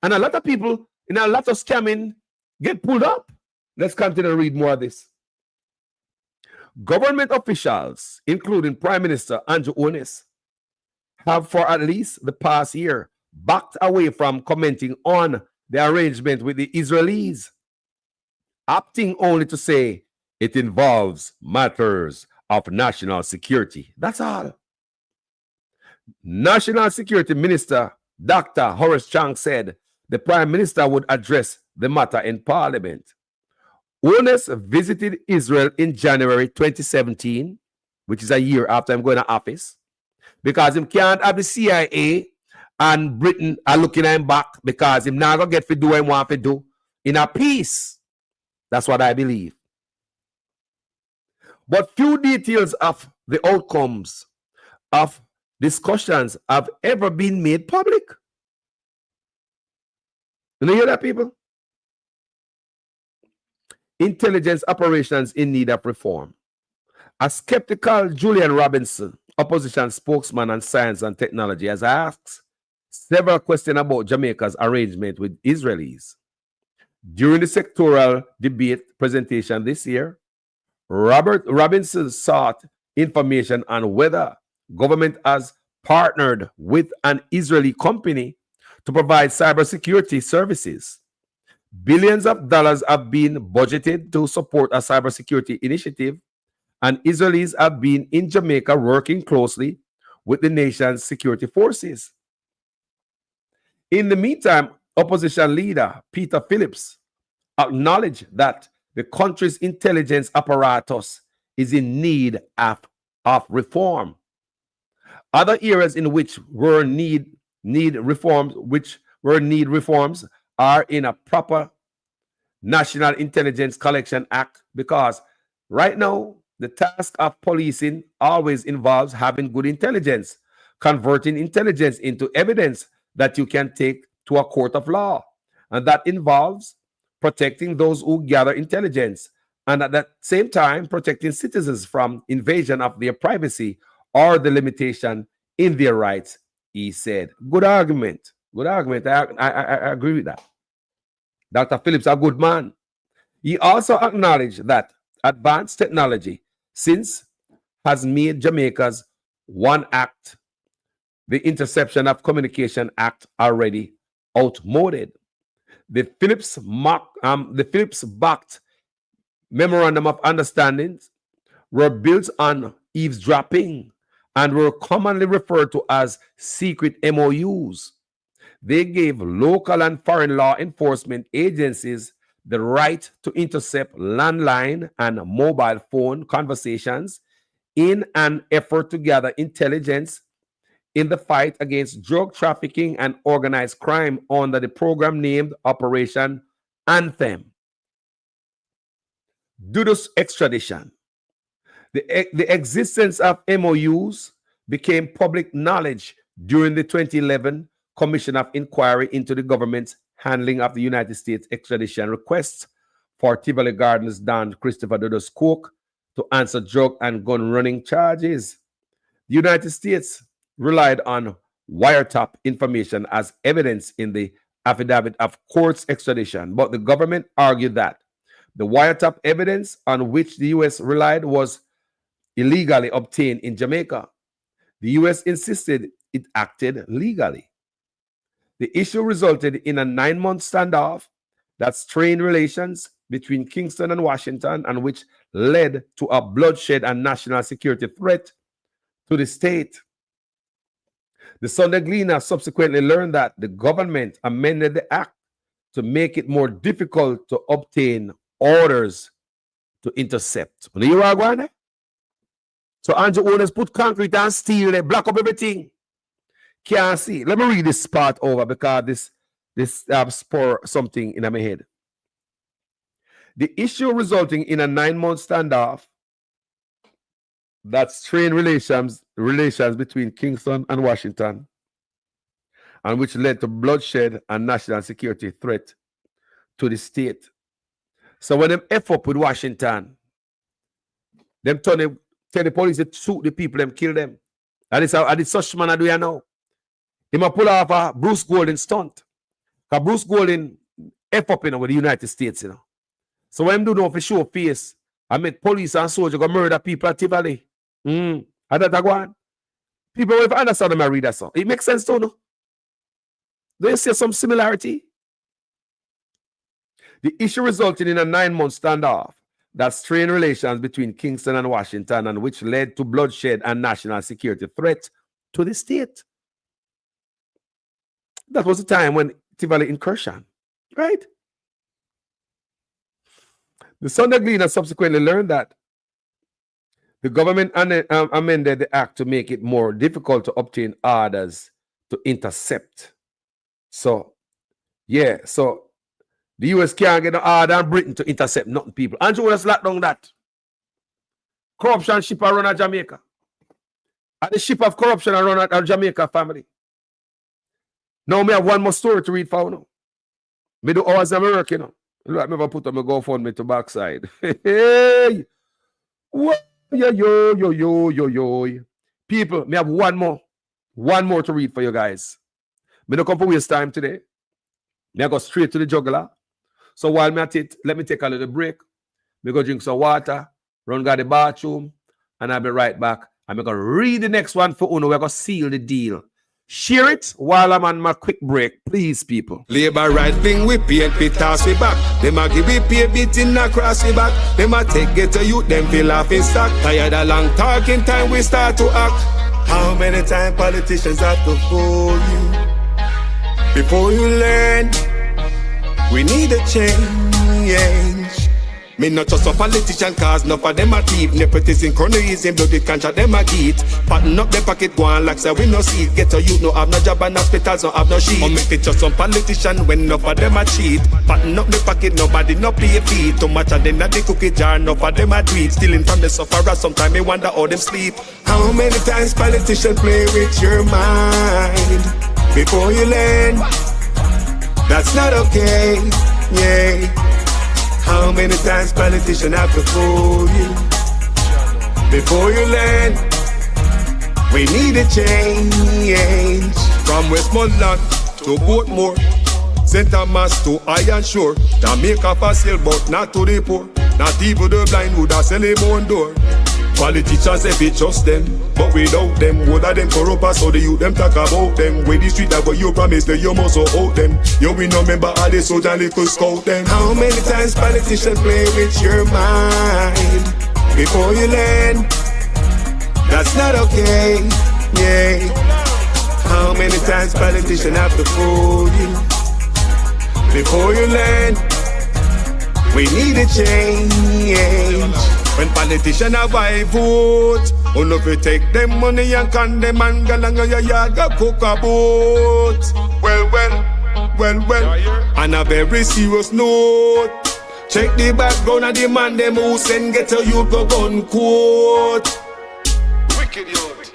and a lot of people in a lot of scamming get pulled up. Let's continue to read more of this. Government officials, including Prime Minister Andrew Honest, have for at least the past year backed away from commenting on the arrangement with the Israelis, opting only to say it involves matters of national security. That's all. National Security Minister Dr. Horace Chang said the Prime Minister would address the matter in Parliament. Honest visited Israel in January 2017, which is a year after I'm going to office, because him can't have the CIA and Britain are looking at him back because him not going to get to do what he want to do in a peace. That's what I believe. But few details of the outcomes of discussions have ever been made public. You hear that, people? Intelligence operations in need of reform. A skeptical Julian Robinson, opposition spokesman on science and technology, has asked several questions about Jamaica's arrangement with Israelis. During the sectoral debate presentation this year, Robinson sought information on whether government has partnered with an Israeli company to provide cybersecurity services. Billions of dollars have been budgeted to support a cybersecurity initiative, and Israelis have been in Jamaica working closely with the nation's security forces. In the meantime, opposition leader Peter Phillips acknowledged that the country's intelligence apparatus is in need of reform. Other areas in which were need reforms are in a proper National Intelligence Collection Act, because right now the task of policing always involves having good intelligence, converting intelligence into evidence that you can take to a court of law, and that involves protecting those who gather intelligence, and at that same time protecting citizens from invasion of their privacy or the limitation in their rights, he said. Good argument. Good argument. I agree with that. Dr. Phillips, a good man. He also acknowledged that advanced technology since has made Jamaica's One Act, the Interception of Communication Act, already outmoded. The Phillips-backed Memorandum of Understandings were built on eavesdropping and were commonly referred to as secret MOUs. They gave local and foreign law enforcement agencies the right to intercept landline and mobile phone conversations in an effort to gather intelligence in the fight against drug trafficking and organized crime under the program named Operation Anthem. Due to extradition, the existence of MOUs became public knowledge during the 2011 Commission of Inquiry into the government's handling of the United States extradition requests for Tivoli Gardens Don Christopher Dodos Cook to answer drug and gun running charges. The United States relied on wiretap information as evidence in the affidavit of court's extradition, but the government argued that the wiretap evidence on which the U.S. relied was illegally obtained in Jamaica. The U.S. insisted it acted legally. The issue resulted in a 9-month standoff that strained relations between Kingston and Washington, and which led to a bloodshed and national security threat to the state. The Sunday Gleaner subsequently learned that the government amended the act to make it more difficult to obtain orders to intercept. So Andrew owners put concrete and steel, they block up everything. Can't see. Let me read this part over because this spur something in my head. The issue resulting in a 9-month standoff that strained relations between Kingston and Washington, and which led to bloodshed and national security threat to the state. So when them F up with Washington, them tell the police to shoot the people, them kill them. And it's how such man I do now. They might pull off a Bruce Golding stunt. Because Bruce Golding F up with the United States, So when them do know for show face, I met police and soldiers go murder people at Tivoli. How that go on? People will understand them and read that song. It makes sense too, no? Do you see some similarity? The issue resulted in a 9-month standoff that strained relations between Kingston and Washington, and which led to bloodshed and national security threat to the state. That was the time when Tivoli incursion, right? The Sunday Gleaner subsequently learned that the government amended the act to make it more difficult to obtain orders to intercept. So, yeah, so the US can't get an order in Britain to intercept nothing, people. Andrew has locked down that. Corruption ship around at Jamaica. And the ship of corruption around at Jamaica family. Now me have one more story to read for you now. Me do hours of work, Look, I never put on my GoFundMe to backside. Hey! What? Yo. People, me have one more to read for you guys. Me don't come for waste time today. Me I go straight to the jugular. So while me at it, let me take a little break. Me go drink some water, run to the bathroom, and I'll be right back. I'm going to read the next one for Uno. We're going to seal the deal. Share it while I'm on my quick break, please, people. Labor right wing we paint we toss we back. Them a give we pay beating across we back. Them a take get to you, them feel off in stock. Tired of long talking time we start to act. How many times politicians have to fool you? Before you learn, we need a change. Me not just a politician cause enough of them a thief. Nepotism, cronyism, bloody contract them a get. Pattern up the pocket go on like say we no see it. Get a youth no have no job and hospitals no have no sheet. Or make it just some politician when enough of them a cheat. Pattern up the pocket nobody no pay fee. Too much of them at the cookie jar enough of them a tweet. Stealing from the sufferer sometimes me wonder how them sleep. How many times politicians play with your mind before you learn? That's not okay, yeah. How many times politicians have to fool you before you learn? We need a change. From Westmoreland to Portmore, St. Thomas to Iron Shore, Jamaica for sale but not to the poor. Not even the blind would have sell him on door. Politicians if we trust them, but without them, what are them corrupt us? So the youth them talk about them. With the street that what you promise that you must hold them. You will not remember all the soldiers little scout them. How many times politicians play with your mind before you learn? That's not okay, yeah. How many times politicians have to fool you before you learn? We need a change. When politicians have I vote, only if you take them money and can them and go along your yard go cook a boat. Well, on a very serious note, check the background of the man them who send get a youth go gun quote. Wicked youth.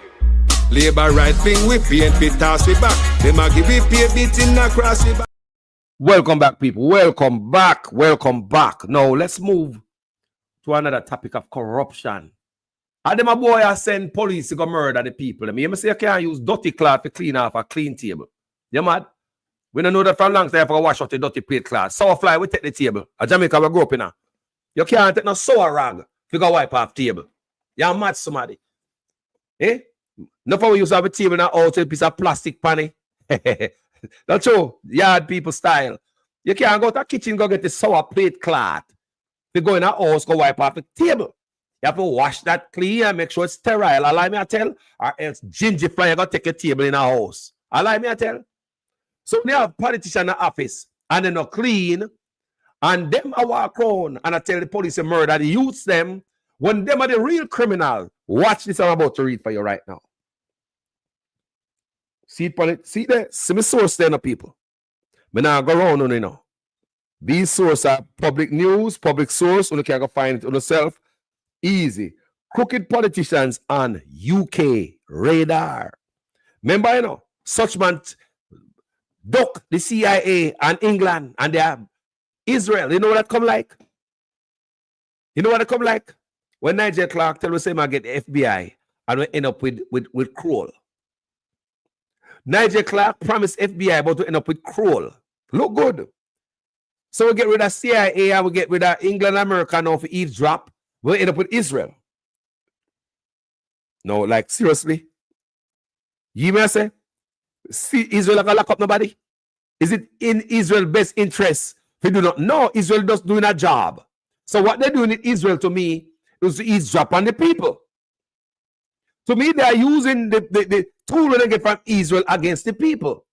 Labor right thing we paint we toss we back. Them a give we pay beating across we back. Welcome back, people. Welcome back. Now let's move to another topic of corruption And them a boy I send police to go murder the people. You say you can't use dirty cloth to clean off a clean table. You mad? We don't know that for a long time if I wash out the dirty plate cloth. Sour fly, we take the table. A Jamaica we grow up in now. You can't take no sour rag if you go wipe off table. You're mad somebody. Eh? Not for we use have a table now out a piece of plastic panny. That's true. Yard people style. You can't go to the kitchen go get the sour plate cloth. You go in a house, go wipe off the table. You have to wash that clean and make sure it's sterile. Allow me to tell. Or else ginger fly, you got to take a table in a house. Allow me to tell. So they have politicians in the office and they're not clean. And them I walk around and I tell the police a murder the youths them when them are the real criminal. Watch this I'm about to read for you right now. See it, see there? See me source there, no people. Me now go around on you know. These sources are public news, public source. You can go find it on yourself. Easy. Crooked politicians on UK radar. Remember, you know, such man duck the CIA and England and they have Israel. You know what that come like? You know what that come like? When Nigel Clark tell us him I get the FBI and we end up with Kroll. Nigel Clark promised FBI but we end up with Kroll. Look good. So we get rid of CIA and we get rid of England and America now for eavesdrop. We end up with Israel. No, like seriously? You may say, see Israel gonna lock up nobody? Is it in Israel's best interest? They do not know Israel just doing a job. So what they're doing in Israel to me is to eavesdrop on the people. To me, they are using the tool they get from Israel against the people.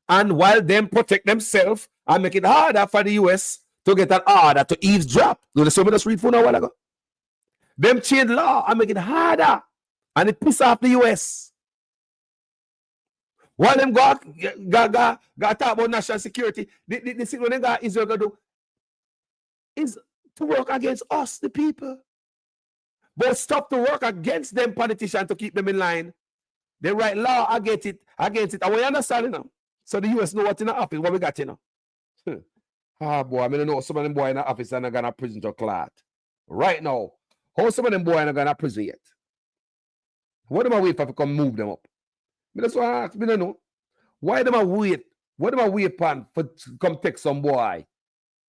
And while them protect themselves and make it harder for the US to get an order to eavesdrop. Do you see me just read for now a while ago? Them change law and make it harder. And it piss off the US. While them got talk about national security, the thing when they got Israel going to do is to work against us, the people. But stop to work against them politicians to keep them in line. They write law against it. And we understand it now. So the US know what's in the office, what we got, you know. Boy, I mean, I know some of them boys in the office are not going to prison to clot. Right now, how some of them boys are not going to prison yet? What am I waiting for to come move them up? That's what I ask. I don't know. Why do I wait? What do I wait upon for to come take some boy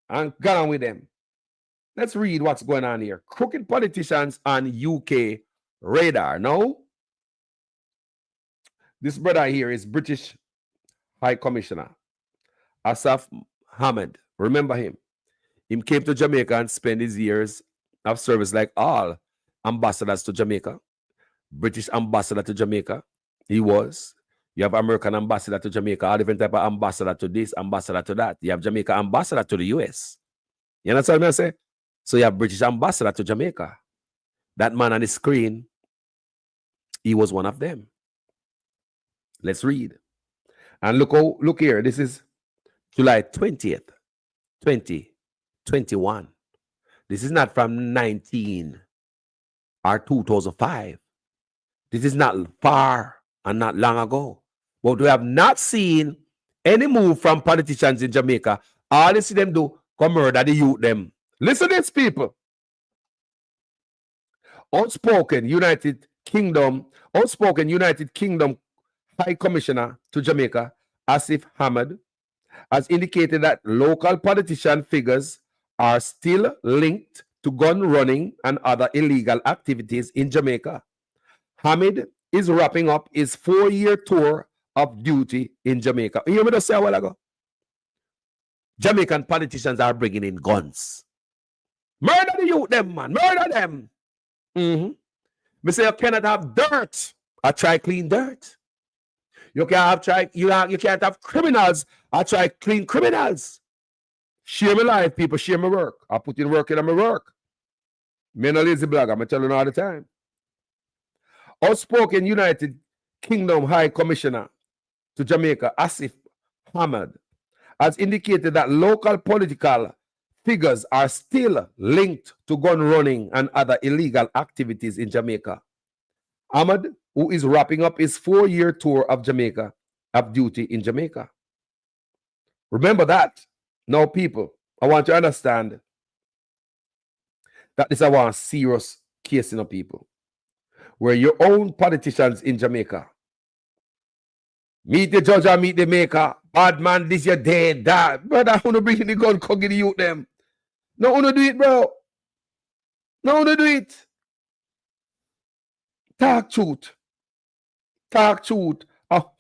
and get on with them? Let's read what's going on here. Crooked politicians on UK radar. No? This brother here is British High Commissioner Asaf Hamid. Remember him. He came to Jamaica and spent his years of service like all ambassadors to Jamaica. British ambassador to Jamaica. He was. You have American ambassador to Jamaica, all different type of ambassador to this, ambassador to that. You have Jamaica ambassador to the US. You understand what I say? So you have British ambassador to Jamaica. That man on the screen, he was one of them. Let's read. And look here. This is July 20th, 2021. This is not from 19 or 2005. This is not far and not long ago. But we have not seen any move from politicians in Jamaica. All they see them do, come murder the youth them. Listen to this, people. Outspoken United Kingdom High Commissioner to Jamaica, Asif Hamid, has indicated that local politician figures are still linked to gun running and other illegal activities in Jamaica. Hamid is wrapping up his 4-year tour of duty in Jamaica. You hear me just say a while ago? Jamaican politicians are bringing in guns. Murder the youth, them, man. Murder them. Me say you cannot have dirt. I try clean dirt. You can't have criminals. I try clean criminals. Share my life, people. Share my work. I put in work in my work. Me no lazy blogger. I'm telling you all the time. Outspoken United Kingdom High Commissioner to Jamaica, Asif Hamid, has indicated that local political figures are still linked to gun running and other illegal activities in Jamaica. Hamid, who is wrapping up his 4-year tour of Jamaica, of duty in Jamaica. Remember that. Now, people, I want to understand that this is a serious case in the people. where your own politicians in Jamaica meet the judge and meet the maker. Bad man, this your dead, that. Brother, who no bring the gun, come get the youth them. No, who no do it, bro. No, who no do it. Talk truth. Talk truth.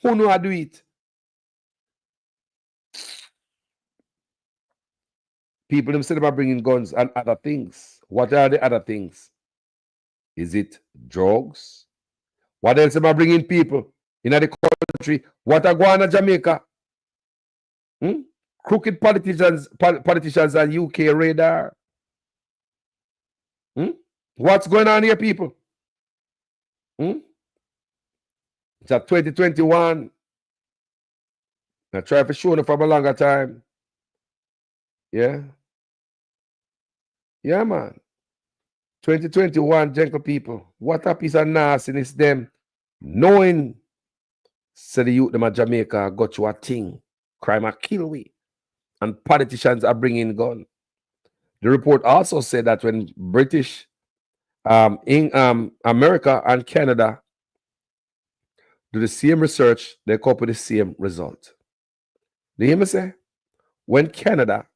Who no do it. People themselves are bringing guns and other things. What are the other things? Is it drugs? What else am I bringing people in the country? What are going on Jamaica? Crooked politicians on UK radar. What's going on here, people? It's at 2021. I try to show them for a longer time. Yeah. Yeah, man. 2021, gentle people. What a piece of nastiness them. Knowing, say the youth them at Jamaica got you a thing. Crime a kill we. And politicians are bringing gun. The report also said that when British, in America and Canada do the same research, they come up with the same result. Do you hear me say? When Canada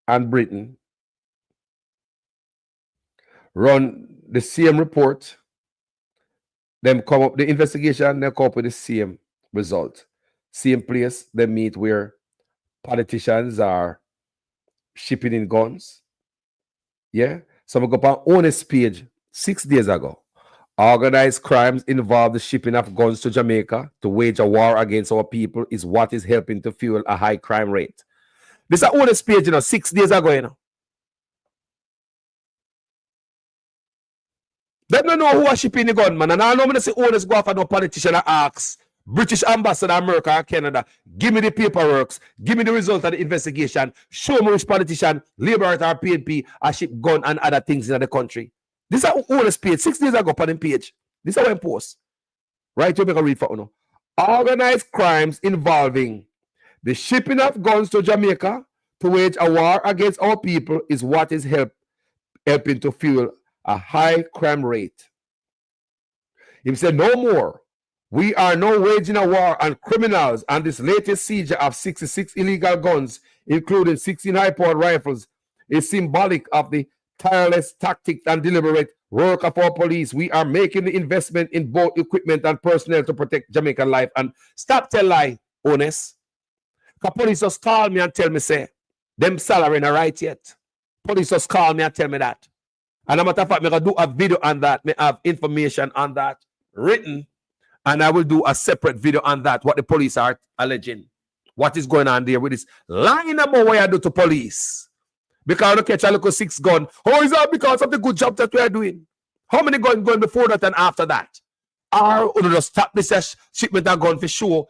and Britain run the same report, them come up, the investigation, they come up with the same result. Same place they meet where politicians are shipping in guns. Yeah. So we go up on Honest page 6 days ago. Organized crimes involve the shipping of guns to Jamaica to wage a war against our people is what is helping to fuel a high crime rate. This is Honest page, 6 days ago, They don't know who are shipping the gun, man. And I know when I say Honest go off and no politician asks British ambassador America and Canada, give me the paperwork, give me the result of the investigation, show me which politician, Labour or PNP are ship gun and other things in the country. This is Honest page, 6 days ago on the page. This is how I post. Right, you make a read for you. Organized crimes involving the shipping of guns to Jamaica to wage a war against our people is what is helping to fuel a high crime rate. He said, no more. We are now waging a war on criminals, and this latest siege of 66 illegal guns, including 16 high-powered rifles, is symbolic of the tireless tactics and deliberate work of our police. We are making the investment in both equipment and personnel to protect Jamaican life. And stop tell lie, Honest. Because police just call me and tell me, say, them salary not right yet. Police just call me and tell me that. And a matter of fact, I'm going to do a video on that. I have information on that written. And I will do a separate video on that, what the police are alleging. What is going on there with this lying about what I do to police. Because I catch a little 6 gun. How is that because of the good job that we are doing? How many guns going before that and after that? Or we just stop this shipment of gun for sure.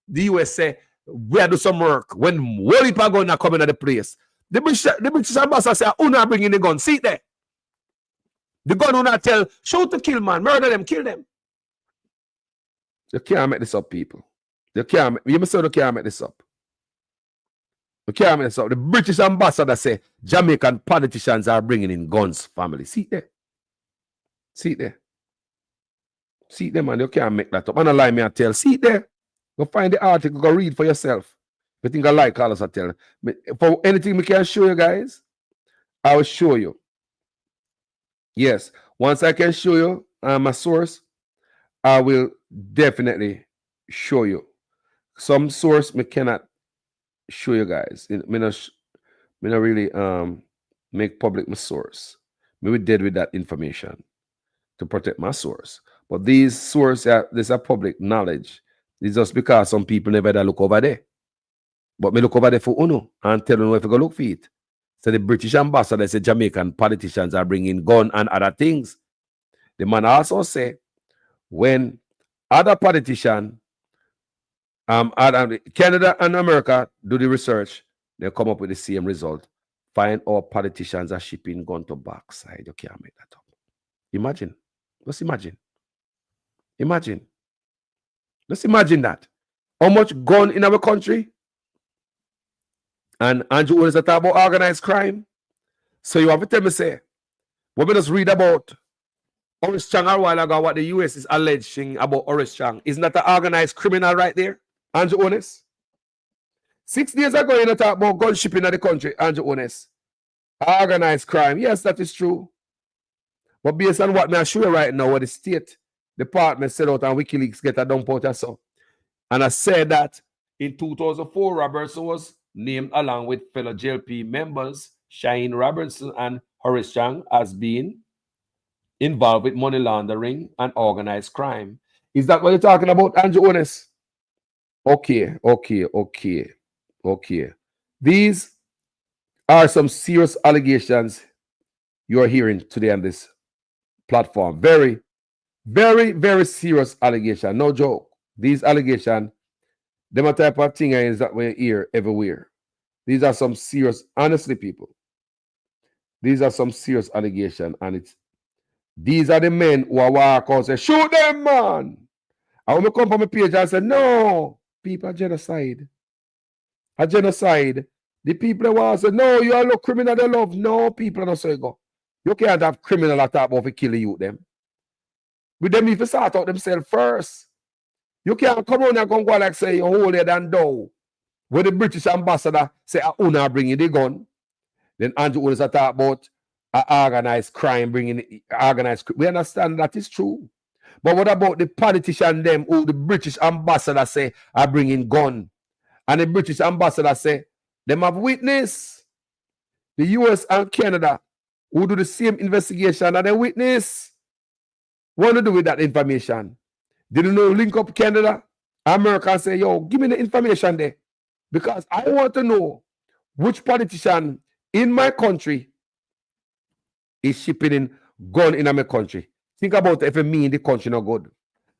The US say, we are do some work. When more people are going to come into the place, the British ambassador say, who not bringing the gun? See there. The gun will not tell, shoot to kill, man. Murder them, kill them. You can't make this up, people. You can't make this up. You can't make this up. The British ambassador say Jamaican politicians are bringing in guns, family. See there. See there. See there, man. You can't make that up. I'm not lying, me I tell. See there. Go find the article, go read for yourself. If you think I like, call us, I tell. For anything we can show you guys, I will show you. Yes. Once I can show you my source, I will definitely show you. Some source me cannot show you guys. Me not really make public my source. Me we dead with that information to protect my source. But these sources, these are public knowledge. It's just because some people never look over there. But me look over there for Uno and tell them if you go look for it. So the British ambassador said Jamaican politicians are bringing gun and other things. The man also said when other politicians, Canada and America do the research, they come up with the same result. Find our politicians are shipping gun to backside. You can't make that up. Imagine. Just imagine. Imagine. Let's imagine that. How much gun in our country? And Andrew was talk about organized crime. So you have to tell me, say, what we just read about Horace Chang a while ago, what the US is alleging about Horace Chang. Isn't that an organized criminal right there? Andrew Honest? 6 days ago, you talk about gun shipping in the country, Andrew Honest. Organized crime. Yes, that is true. But based on what I show you right now, what the State Department set out on WikiLeaks get a dump out of so. And I said that in 2004, Robertson was named along with fellow JLP members, Shane Robertson and Horace Chang, as being involved with money laundering and organized crime. Is that what you're talking about, Andrew Honest? Okay. These are some serious allegations you are hearing today on this platform. Very, very, very serious allegation. No joke. These allegations, them a type of thing is that we hear everywhere. These are some serious, honestly, people. These are some serious allegations, and these are the men who are walk out and say, shoot them, man. And when I come from my page, I say, no, people are genocide. A genocide. The people that want to say, no, you are no criminal they love. No, people are not so go. You can't have criminal that talk about to kill you them. With them, if you sort out themselves first. You can't come on and go like say you're holier than thou. When the British ambassador say, I wanna bring you the gun. Then Andrew always talk about organized crime, bringing organized crime. We understand that is true. But what about the politician them who the British ambassador say are bringing gun? And the British ambassador say, them have witness. The US and Canada who do the same investigation and they witness. What to do with that information? Did you know link up Canada? America and say, yo, give me the information there. Because I want to know which politician in my country is shipping in gun in my country. Think about it if me in the country not good.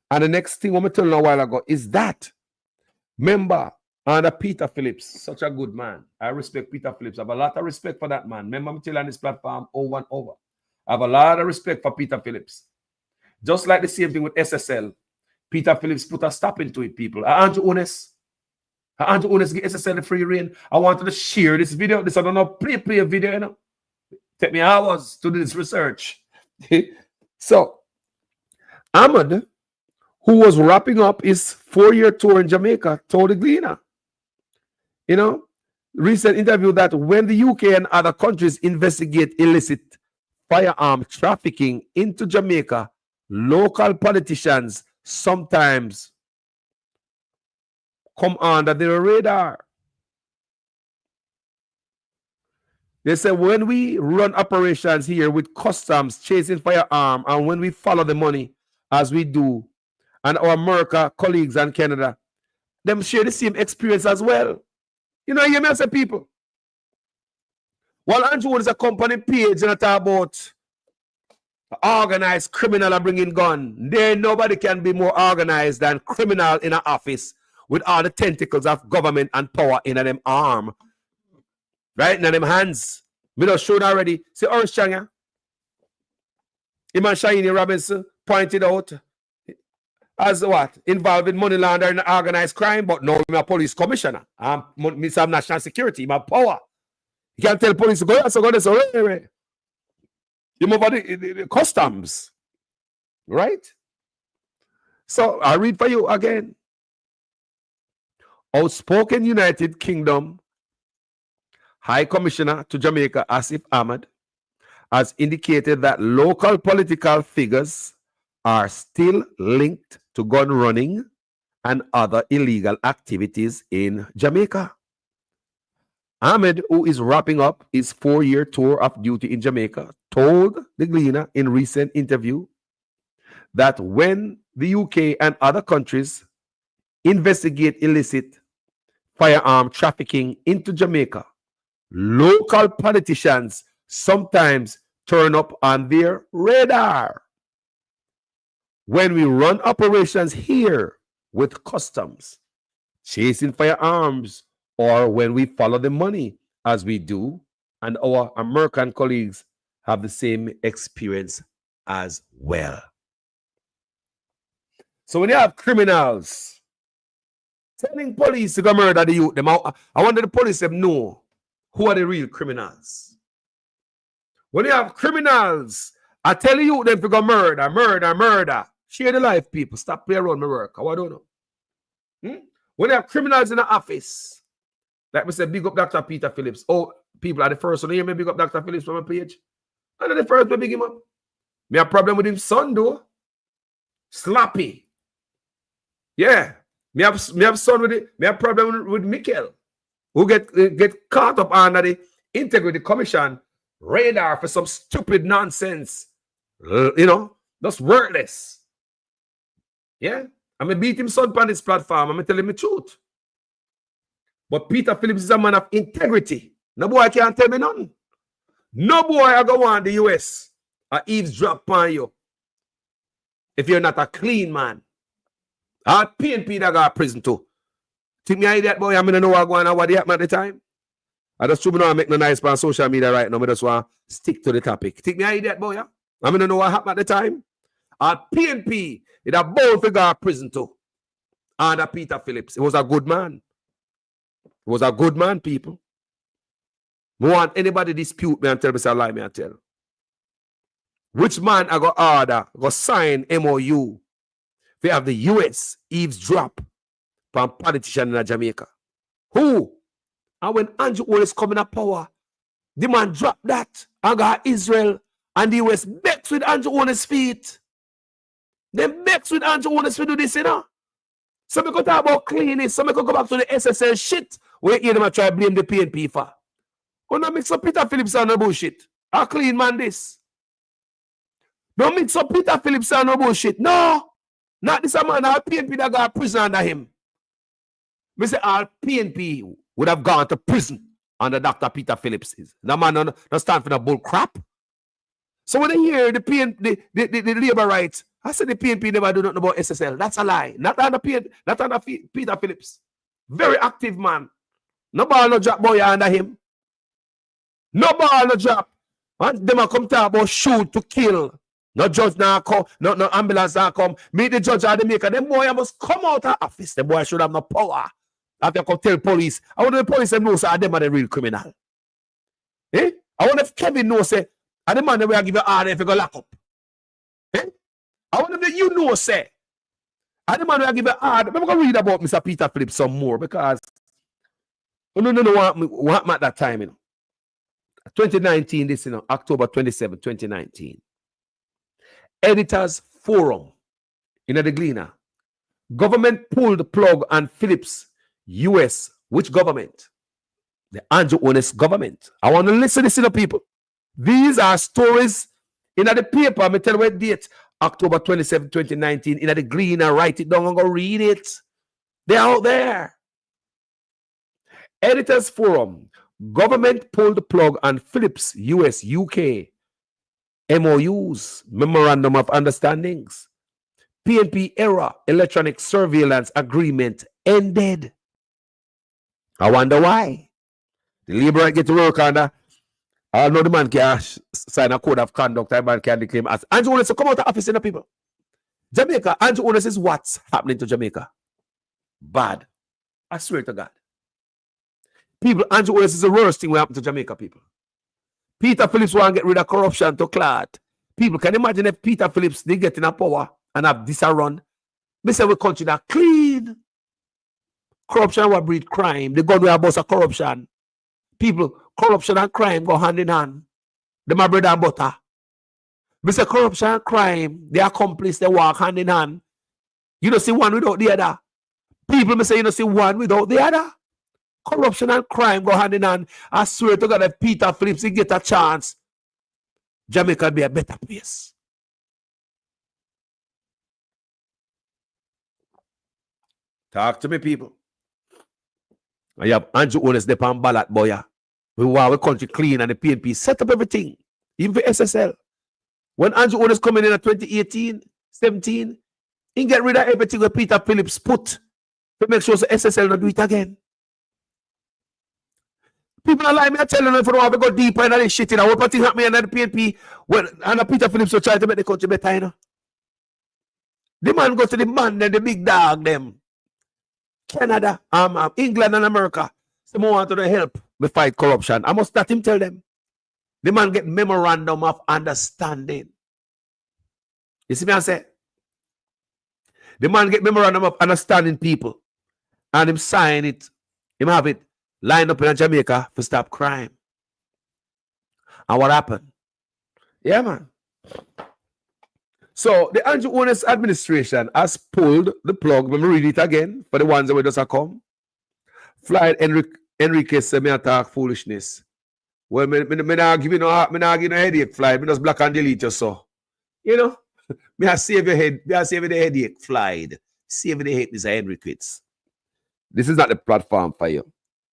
And the next thing I'm going to tell you a while ago is that, remember, under Peter Phillips, such a good man. I respect Peter Phillips. I have a lot of respect for that man. Remember, I'm telling you on this platform over and over. I have a lot of respect for Peter Phillips. Just like the same thing with SSL. Peter Phillips put a stop into it, people. Andrew Honest get SSL the free reign. I wanted to share this video. This I don't know, play a video, you know. Take me hours to do this research. So, Ahmed, who was wrapping up his 4-year tour in Jamaica, told the Gleaner, you know, recent interview that when the UK and other countries investigate illicit firearm trafficking into Jamaica, local politicians sometimes come under their radar. They say when we run operations here with customs chasing firearm and when we follow the money as we do, and our America colleagues and Canada, them share the same experience as well. You know, you may say people. While Andrew is a company page and I talk about organized criminal are bringing gun, there nobody can be more organized than criminal in an office with all the tentacles of government and power in them arm. Right? In them hands. We don't show it already. See Horace Chang, yeah? Iman Shiny Robinson pointed out as what? Involved in money laundering and organized crime, but no, I'm a police commissioner. I'm national security, I'm a power. You can't tell police to go here, so go there, so you move over the customs. Right? So I'll read for you again. Outspoken United Kingdom High Commissioner to Jamaica, Asif Ahmed, has indicated that local political figures are still linked to gun running and other illegal activities in Jamaica. Ahmed, who is wrapping up his 4-year tour of duty in Jamaica, told the Gleaner in recent interview that when the UK and other countries investigate illicit firearm trafficking into Jamaica, local politicians sometimes turn up on their radar. When we run operations here with customs, chasing firearms, or when we follow the money as we do, and our American colleagues have the same experience as well. So when you have criminals telling police to go murder the youth, I wonder the police them know who are the real criminals. When you have criminals I tell you them to go murder. Share the life, people. Stop playing around my work. I don't know. When they have criminals in the office, like we said, big up Dr. Peter Phillips. Oh, people are the first one to hear me big up Dr. Phillips from my page. And then the first one big him up. Me have problem with him son though. Slappy. Yeah. Me have son with it. Me have problem with Mikkel, who get caught up under the Integrity Commission radar for some stupid nonsense. That's worthless. Yeah. I'm going to beat him son on this platform. I'm going to tell him the truth. But Peter Phillips is a man of integrity. No boy can't tell me nothing. No boy I go on the US or eavesdrop on you if you're not a clean man. Or PNP that got prison too. Think me idiot boy, I'm going to know what going on, what happened at the time. I just don't know make no nice on social media right now. I just want to stick to the topic. Think me idiot boy, yeah? I'm going to know what happened at the time. Or PNP, it a bold figure prison too. And Peter Phillips. He was a good man. He was a good man, people. I want anybody dispute me and tell me say lie me and tell. Which man I got order, go sign MOU. They have the US eavesdrop from politician in Jamaica. Who? And when Andrew Wallace coming up power, the man dropped that and got Israel and the US begs with Andrew Wallace's feet. They begs with Andrew Wallace to do this, you know. So we could talk about cleaning. So we could go back to the SSL shit. Where you them try to blame the PNP for. Don't mix up Peter Phillips and no bullshit. A clean man this. Don't mix up Peter Phillips and no bullshit. No. Not this man. Our PNP that got prison under him. We say our PNP would have gone to prison under Dr. Peter Phillips. That man don't stand for the bull crap. So when they hear the PNP, the labor rights, I said the PNP never do nothing about SSL. That's a lie. Not under Peter Phillips. Very active man. No ball, no drop boy under him. No ball, no drop. And them a come talk about shoot to kill. No judge now come, no ambulance now come. Meet the judge or the maker. Them boy must come out of office. The boy should have no power. After come tell police. I wonder if the police know say them are the real criminal. Eh? I wonder if Kevin knows say are the man that will give you order if you go lock up. Eh? I wonder if you know say are the man that will give you order. I'm going to read about Mr. Peter Phillips some more because no what happened at that time, you know. 2019, this, you know, October 27, 2019. Editors Forum in the Gleaner. Government pulled the plug on Phillips, US. Which government? The Andrew Honest government. I want to listen to the people. These are stories in the paper. I'm tell you what date. October 27, 2019. In the Gleaner. Write it down and go read it. They're out there. Editors Forum. Government pulled the plug on Phillips, US, UK, MOUs, Memorandum of Understandings. PNP era electronic surveillance agreement ended. I wonder why. The Liberal get to work on that. I know the man can sign a code of conduct. The man can declare as Andrew Honest to come out of office in the people. Jamaica, Andrew Honest is what's happening to Jamaica. Bad. I swear to God. People, Andrew Honest is the worst thing that happened to Jamaica people. Peter Phillips want to get rid of corruption to clot. People, can you imagine if Peter Phillips they get in a power and have this a run? They say we country that clean. Corruption will breed crime. They go to a boss of corruption. People, corruption and crime go hand in hand. They my bread and butter. We say corruption and crime, they accomplice, they walk hand in hand. You don't see one without the other. People may say you don't see one without the other. Corruption and crime go hand in hand. I swear to God, if Peter Phillips he get a chance, Jamaica will be a better place. Talk to me, people. I have Andrew Honest the on ballot, boy. We want our country clean and the PNP set up everything, even for SSL. When Andrew Honest coming in 2018, 17, he get rid of everything that Peter Phillips put to make sure the SSL not do it again. People are lying. Me tell you if you don't have to go deeper into this shit, you know, what thing happening under the PNP when and Peter Phillips will try to make the country better, you know. The man go to the man and the big dog, them. Canada, England and America. Someone want to help me fight corruption. I must let him tell them. The man get memorandum of understanding. You see me I say? The man get memorandum of understanding people and him sign it. Him have it lined up in Jamaica to stop crime. And what happened? Yeah, man. So the Andrew Holness administration has pulled the plug. Let me read it again for the ones that will just come. Flight Enrique said me attack foolishness. Well, me not give you no headache, Flight. Me just block and delete you so. You know, me I save your head. Me I save you the headache, Flight. Save you the head, Mr. Enriquez. This is not the platform for you.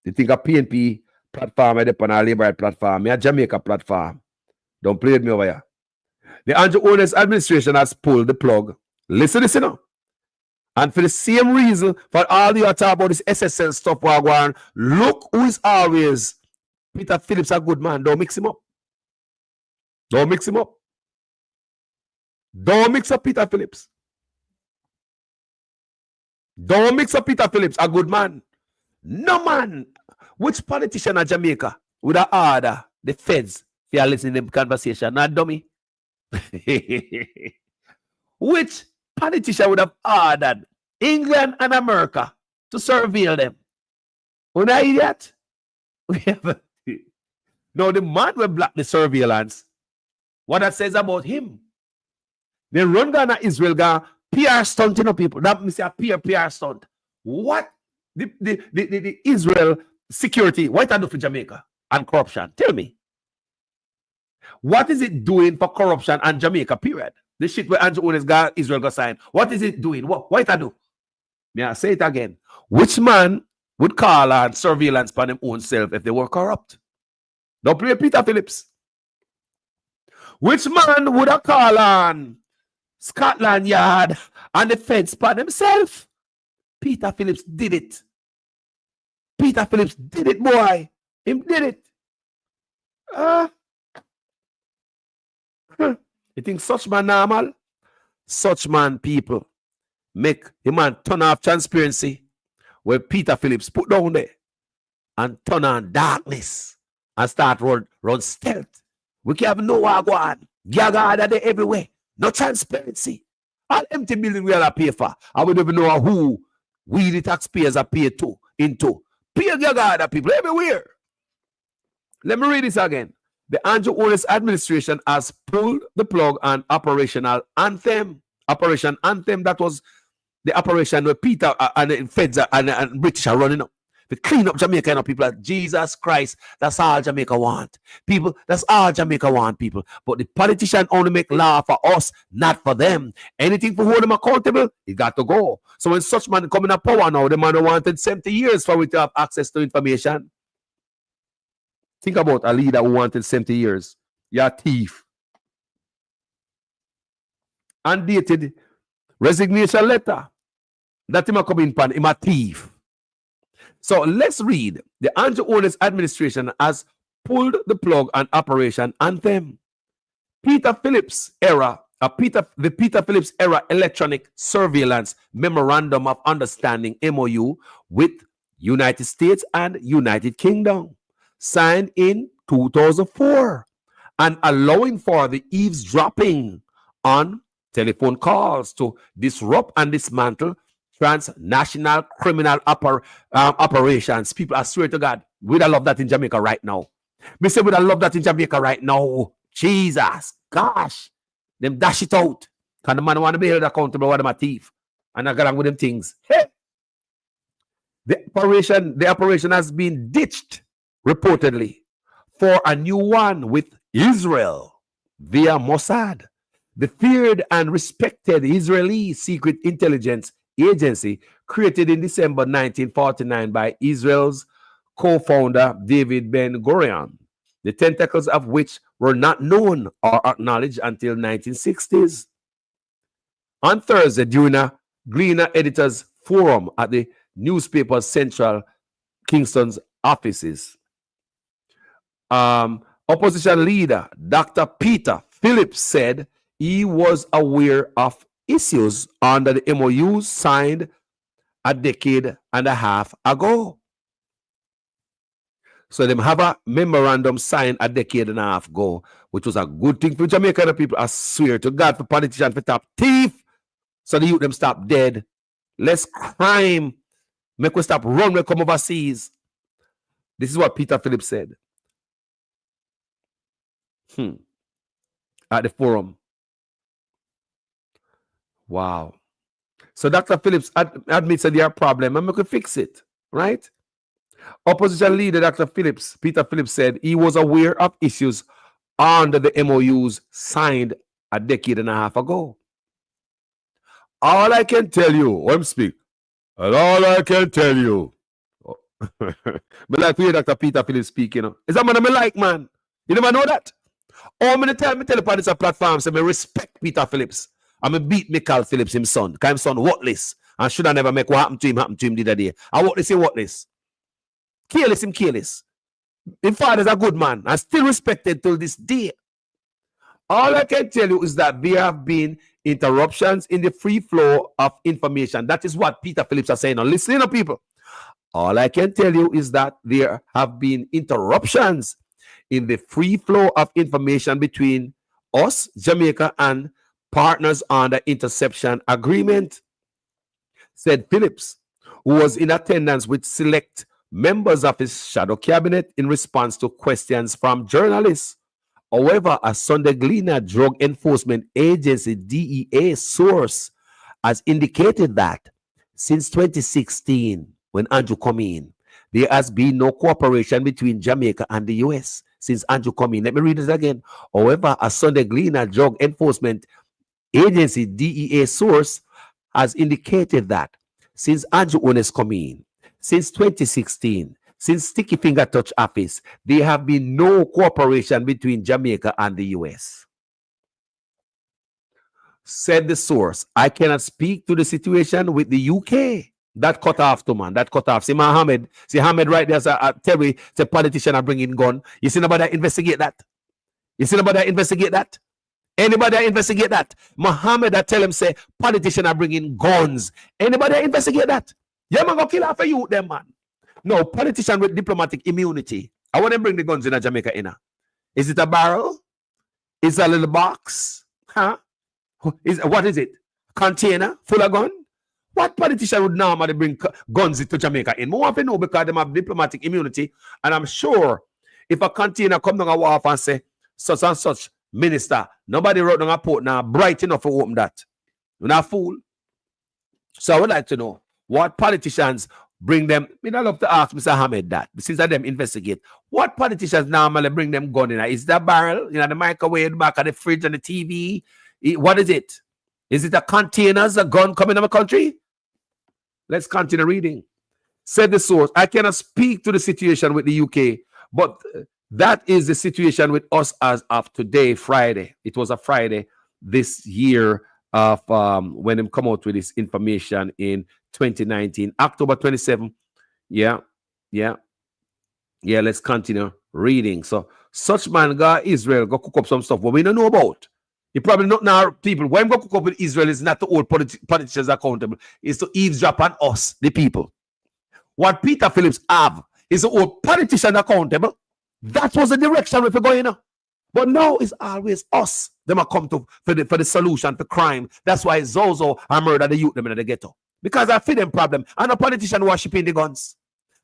You think a PNP platform is on a Labour platform. Me a Jamaica platform. Don't play with me over here. The Andrew Holness administration has pulled the plug. Listen to this, you know. And for the same reason, for all you talk about this SSL stuff, Wagwan, look who is always Peter Phillips, a good man. Don't mix him up. Don't mix him up. Don't mix up Peter Phillips. Don't mix up Peter Phillips, a good man. No man. Which politician in Jamaica would have order the feds if you listen to them conversation? Not dummy. Which politician would have ordered England and America to surveil them? When I idiot? No, the man will block the surveillance. What that says about him? They run Ghana, Israel, Ghana, PR stunt, you know, people. That means a PR stunt. What the Israel security, what it do for Jamaica and corruption? Tell me. What is it doing for corruption and Jamaica, period? The shit where Andrew Holness got Israel got signed. What is it doing? What it do? May I say it again? Which man would call on surveillance by them own self if they were corrupt? Don't play Peter Phillips. Which man would have called on Scotland Yard and the feds by themselves? Peter Phillips did it. Peter Phillips did it, boy. Him did it. You think such man normal? Such man people make a man turn off transparency where Peter Phillips put down there and turn on darkness and start run stealth. We can't have no wagwan. Gaga there everywhere. No transparency. All empty building we all pay for. I would even know who we the taxpayers are paid to into. Pay gaga people everywhere. Let me read this again. The Andrew Holness administration has pulled the plug on Operational Anthem. Operation Anthem, that was the operation where Peter and the feds and British are running up. To clean up Jamaica, you know, people like Jesus Christ. That's all Jamaica want. People, that's all Jamaica want, people. But the politician only make law for us, not for them. Anything for hold them accountable, it got to go. So when such man come in power now, the man wanted 70 years for we to have access to information. Think about a leader who wanted 70 years. You're a thief. Undated resignation letter. That him a come in pan, him a thief. So let's read. The Andrew Holness administration has pulled the plug on Operation Anthem. Peter Phillips era electronic surveillance memorandum of understanding MOU with United States and United Kingdom, signed in 2004, and allowing for the eavesdropping on telephone calls to disrupt and dismantle transnational criminal operations. People, I swear to God, we'd love that in Jamaica right now. Me say we'd love that in Jamaica right now. Jesus, gosh, them dash it out. Can the man want to be held accountable for them a thief? And I got on with them things. Hey. The operation has been ditched, reportedly, for a new one with Israel via Mossad, the feared and respected Israeli secret intelligence agency created in December 1949 by Israel's co-founder David Ben-Gurion, the tentacles of which were not known or acknowledged until 1960s. On Thursday, during a Gleaner Editors Forum at the newspaper's Central Kingston's offices, opposition leader Dr. Peter Phillips said he was aware of issues under the MOU signed a decade and a half ago. So them have a memorandum signed a decade and a half ago, which was a good thing for Jamaican people. I swear to God, for politicians, for top thief, so the youth them stop dead. Less crime. Make we stop run when we come overseas. This is what Peter Phillips said. At the forum. Wow. So Dr. Phillips admits that there are problems and we could fix it, right? Opposition leader Dr. Phillips, Peter Phillips, said he was aware of issues under the MOUs signed a decade and a half ago. All I can tell you, I'm speak, and all I can tell you, but like we hear Dr. Peter Phillips speak, you know, is that man I like, man. You never know that. How many times I tell upon this platform, say, I respect Peter Phillips. I'm a beat Michael Phillips, him son. Because him son worthless. And should I never make what happened to him the other day. I worthless, he worthless. Careless, him careless. His father's a good man. And still respected till this day. All I can tell you is that there have been interruptions in the free flow of information. That is what Peter Phillips is saying. Now listen to people. All I can tell you is that there have been interruptions in the free flow of information between us, Jamaica, and partners on the interception agreement, said Phillips, who was in attendance with select members of his shadow cabinet in response to questions from journalists. However, a Sunday Gleaner Drug Enforcement Agency DEA source has indicated that since 2016, when Andrew come in, there has been no cooperation between Jamaica and the U.S. since Andrew come in. Let me read it again. However, a Sunday Gleaner Drug Enforcement Agency DEA source has indicated that since Andrew Ones come in, since 2016, since Sticky Finger Touch Office, there have been no cooperation between Jamaica and the U.S. Said the source, I cannot speak to the situation with the UK. That cut off to man. That cut off. See Mohammed. See Mohammed right there's a Terry, the politician are bringing gun. You see nobody investigate that? You see nobody investigate that? Anybody investigate that? Mohammed, I tell him say politician are bringing guns. Anybody investigate that? Yeah, man, go kill half of you, them man. No, politician with diplomatic immunity. I want to bring the guns in Jamaica in. Is it a barrel? Is it a little box? Huh? What is it? Container full of gun? What politician would normally bring guns into Jamaica in? I want to know because they have diplomatic immunity. And I'm sure if a container come down a wharf and say, such and such minister, nobody wrote down a port now bright enough to open that. You're not a fool. So I would like to know what politicians bring them. I love to ask Mr. Ahmed that. Since I them investigate, what politicians normally bring them gun in? Is that barrel? The microwave, the back of the fridge and the TV? What is it? Is it a containers, a gun coming in the country? Let's continue reading. Said the source, I cannot speak to the situation with the UK, but that is the situation with us as of today, Friday. It was a Friday this year of when him come out with this information in 2019, October 27. Yeah. Let's continue reading. So such man go Israel go cook up some stuff what we don't know about. You probably not now people. When we go cook up with Israel is not to hold politicians accountable. It's to eavesdrop on us, the people. What Peter Phillips have is to hold politicians accountable. That was the direction we're going in. But now it's always us. Them are come to for the solution to crime. That's why Zozo and murder the youth them in the ghetto. Because I feel them problem. And a politician worshiping the guns.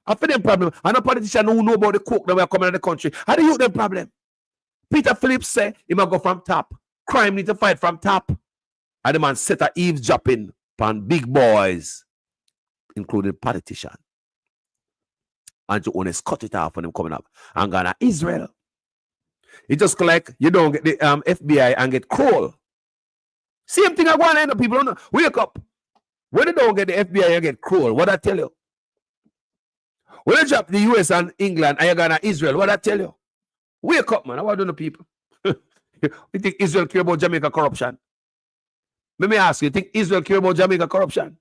I feel them problem. And a politician who know about the coke that we are coming in the country. And the youth them problem. Peter Phillips say he must go from top. Crime need to fight from top. And the man set a eavesdropping upon big boys, including politicians. And you only cut it off when them coming up. And gonna Israel. It just like you don't get the FBI and get cruel. Same thing I want to end up people don't know. Wake up. When you don't get the FBI, you get cruel. What I tell you? When you drop the US and England and you gonna Israel, what I tell you? Wake up, man. I want to know people. You think Israel care about Jamaica corruption? Let me ask you, think Israel care about Jamaica corruption?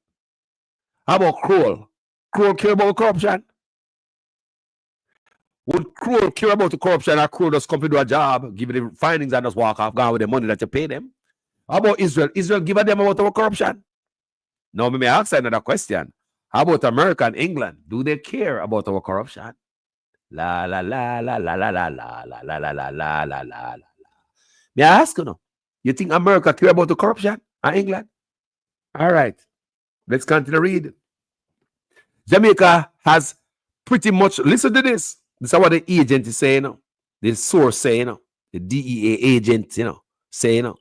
How about Cruel? Cruel care about corruption? Would Cruel care about the corruption or Cruel just come to do a job, give you the findings and just walk off, gone with the money that you pay them? How about Israel? Israel give a them about our corruption? Now, let me ask another question. How about America and England? Do they care about our corruption? La la la la la la la la la la la la la la la. May I ask you now? You think America care about the corruption in England? All right. Let's continue to read. Jamaica has pretty much, listen to this. This is what the agent is saying. The source saying. The DEA agent, saying.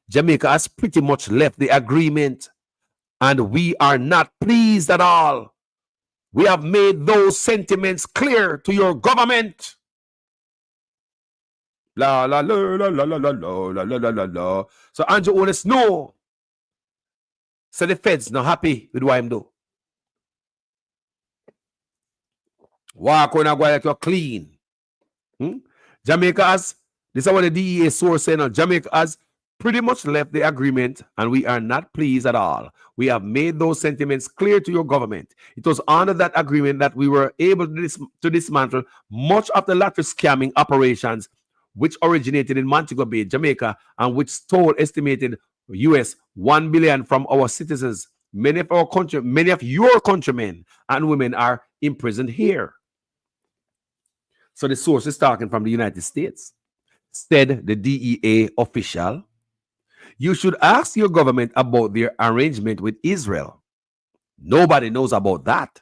Jamaica has pretty much left the agreement and we are not pleased at all. We have made those sentiments clear to your government. La la la la la la la la la la la la. So Andrew Honest no. So the feds not happy with what I'm doing. Walk on a go like you're clean. Jamaica has, this is what the DEA source saying. Jamaica has pretty much left the agreement and we are not pleased at all. We have made those sentiments clear to your government. It was under that agreement that we were able to dismantle much of the lottery scamming operations which originated in Montego Bay, Jamaica, and which stole estimated US $1 billion from our citizens. Many of your countrymen and women are imprisoned here. So the source is talking from the United States. Said the DEA official, you should ask your government about their arrangement with Israel. Nobody knows about that.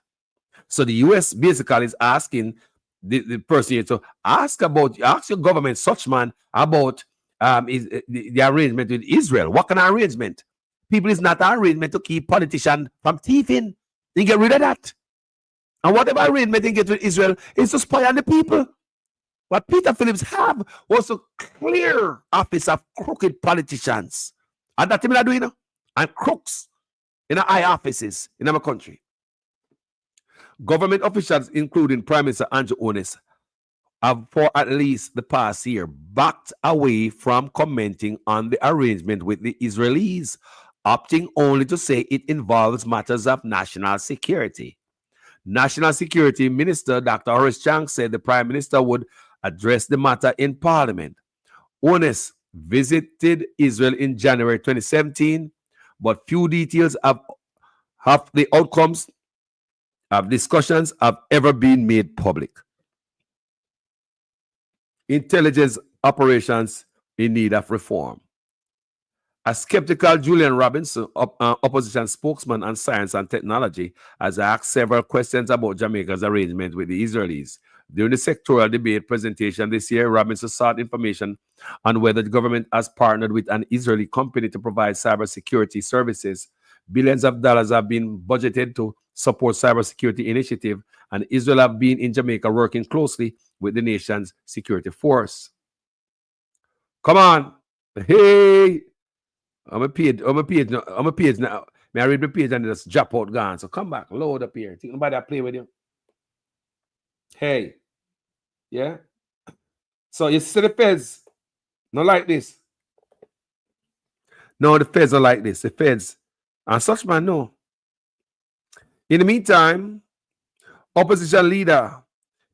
So the US basically is asking the person here to ask your government, such man, about the arrangement with Israel. What kind of arrangement? People, is not an arrangement to keep politicians from thieving. They get rid of that. And whatever arrangement they get with Israel is to spy on the people. What Peter Phillips have was to clear office of crooked politicians. And that's what they're doing, and crooks in the high offices in our country. Government officials, including Prime Minister Andrew Honest, have for at least the past year backed away from commenting on the arrangement with the Israelis, opting only to say it involves matters of national security. National Security Minister Dr. Horace Chang said the Prime Minister would address the matter in Parliament. Honest visited Israel in January 2017, but few details of the outcomes of discussions have ever been made public. Intelligence operations in need of reform. A skeptical Julian Robinson, opposition spokesman on science and technology, has asked several questions about Jamaica's arrangement with the Israelis. During the sectoral debate presentation this year, Robinson sought information on whether the government has partnered with an Israeli company to provide cybersecurity services. Billions of dollars have been budgeted to support cybersecurity initiative, and Israel have been in Jamaica working closely with the nation's security force. Come on. Hey. I'm a page now. May I read the page and just drop out gone? So come back, load up here. Think nobody play with you. Hey. Yeah. So you see the feds not like this. No, the feds are like this. The feds. And such man, no. In the meantime, opposition leader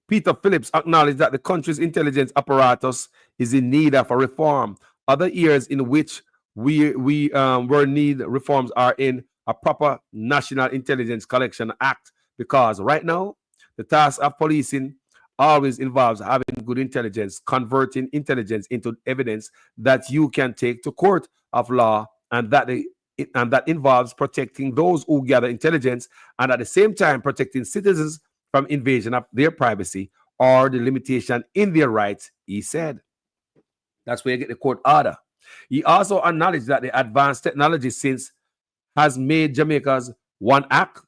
Peter Phillips acknowledged that the country's intelligence apparatus is in need of a reform. Other areas in which we need reforms are in a proper National Intelligence Collection Act, because right now the task of policing always involves having good intelligence, converting intelligence into evidence that you can take to court of law, and that involves protecting those who gather intelligence and at the same time protecting citizens from invasion of their privacy or the limitation in their rights, he said. That's where you get the court order. He also acknowledged that the advanced technology since has made Jamaica's One Act,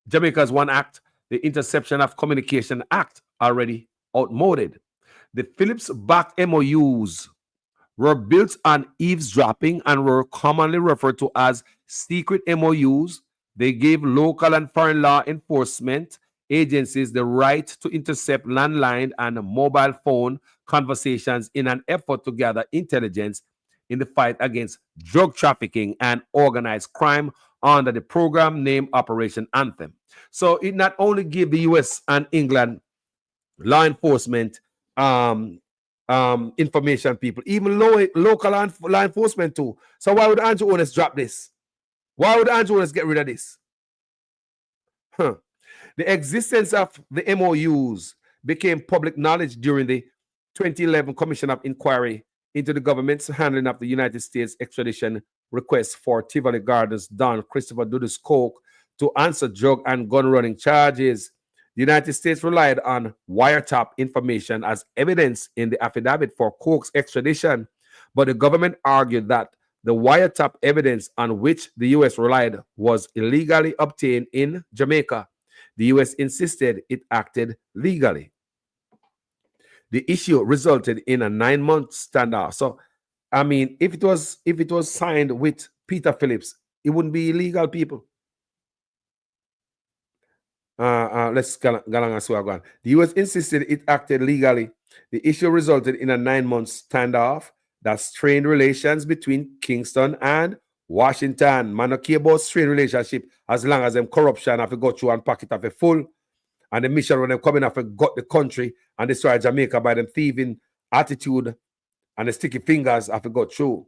the Interception of Communication Act, already outmoded. The Phillips-backed MOUs were built on eavesdropping and were commonly referred to as secret MOUs. They gave local and foreign law enforcement agencies the right to intercept landline and mobile phone conversations in an effort to gather intelligence in the fight against drug trafficking and organized crime under the program named Operation Anthem. So it not only gave the US and England law enforcement information people, even local law enforcement too. So why would Andrew Honest drop this? Why would Andrew Honest get rid of this? The existence of the MOUs became public knowledge during the 2011 Commission of Inquiry into the government's handling of the United States extradition request for Tivoli Gardens Don Christopher Dudus Koch to answer drug and gun running charges. The United States relied on wiretap information as evidence in the affidavit for Koch's extradition, but the government argued that the wiretap evidence on which the U.S. relied was illegally obtained in Jamaica. The U.S. insisted it acted legally. The issue resulted in a 9-month standoff. So, I mean, if it was signed with Peter Phillips, it wouldn't be illegal, people. Let's go along as well. The U.S. insisted it acted legally. The issue resulted in a 9-month standoff that strained relations between Kingston and Washington. Man, no care about strained relationship as long as them corruption have to go through and pocket of a full. And the mission when them coming have to got the country and destroy Jamaica by them thieving attitude and the sticky fingers have to go through.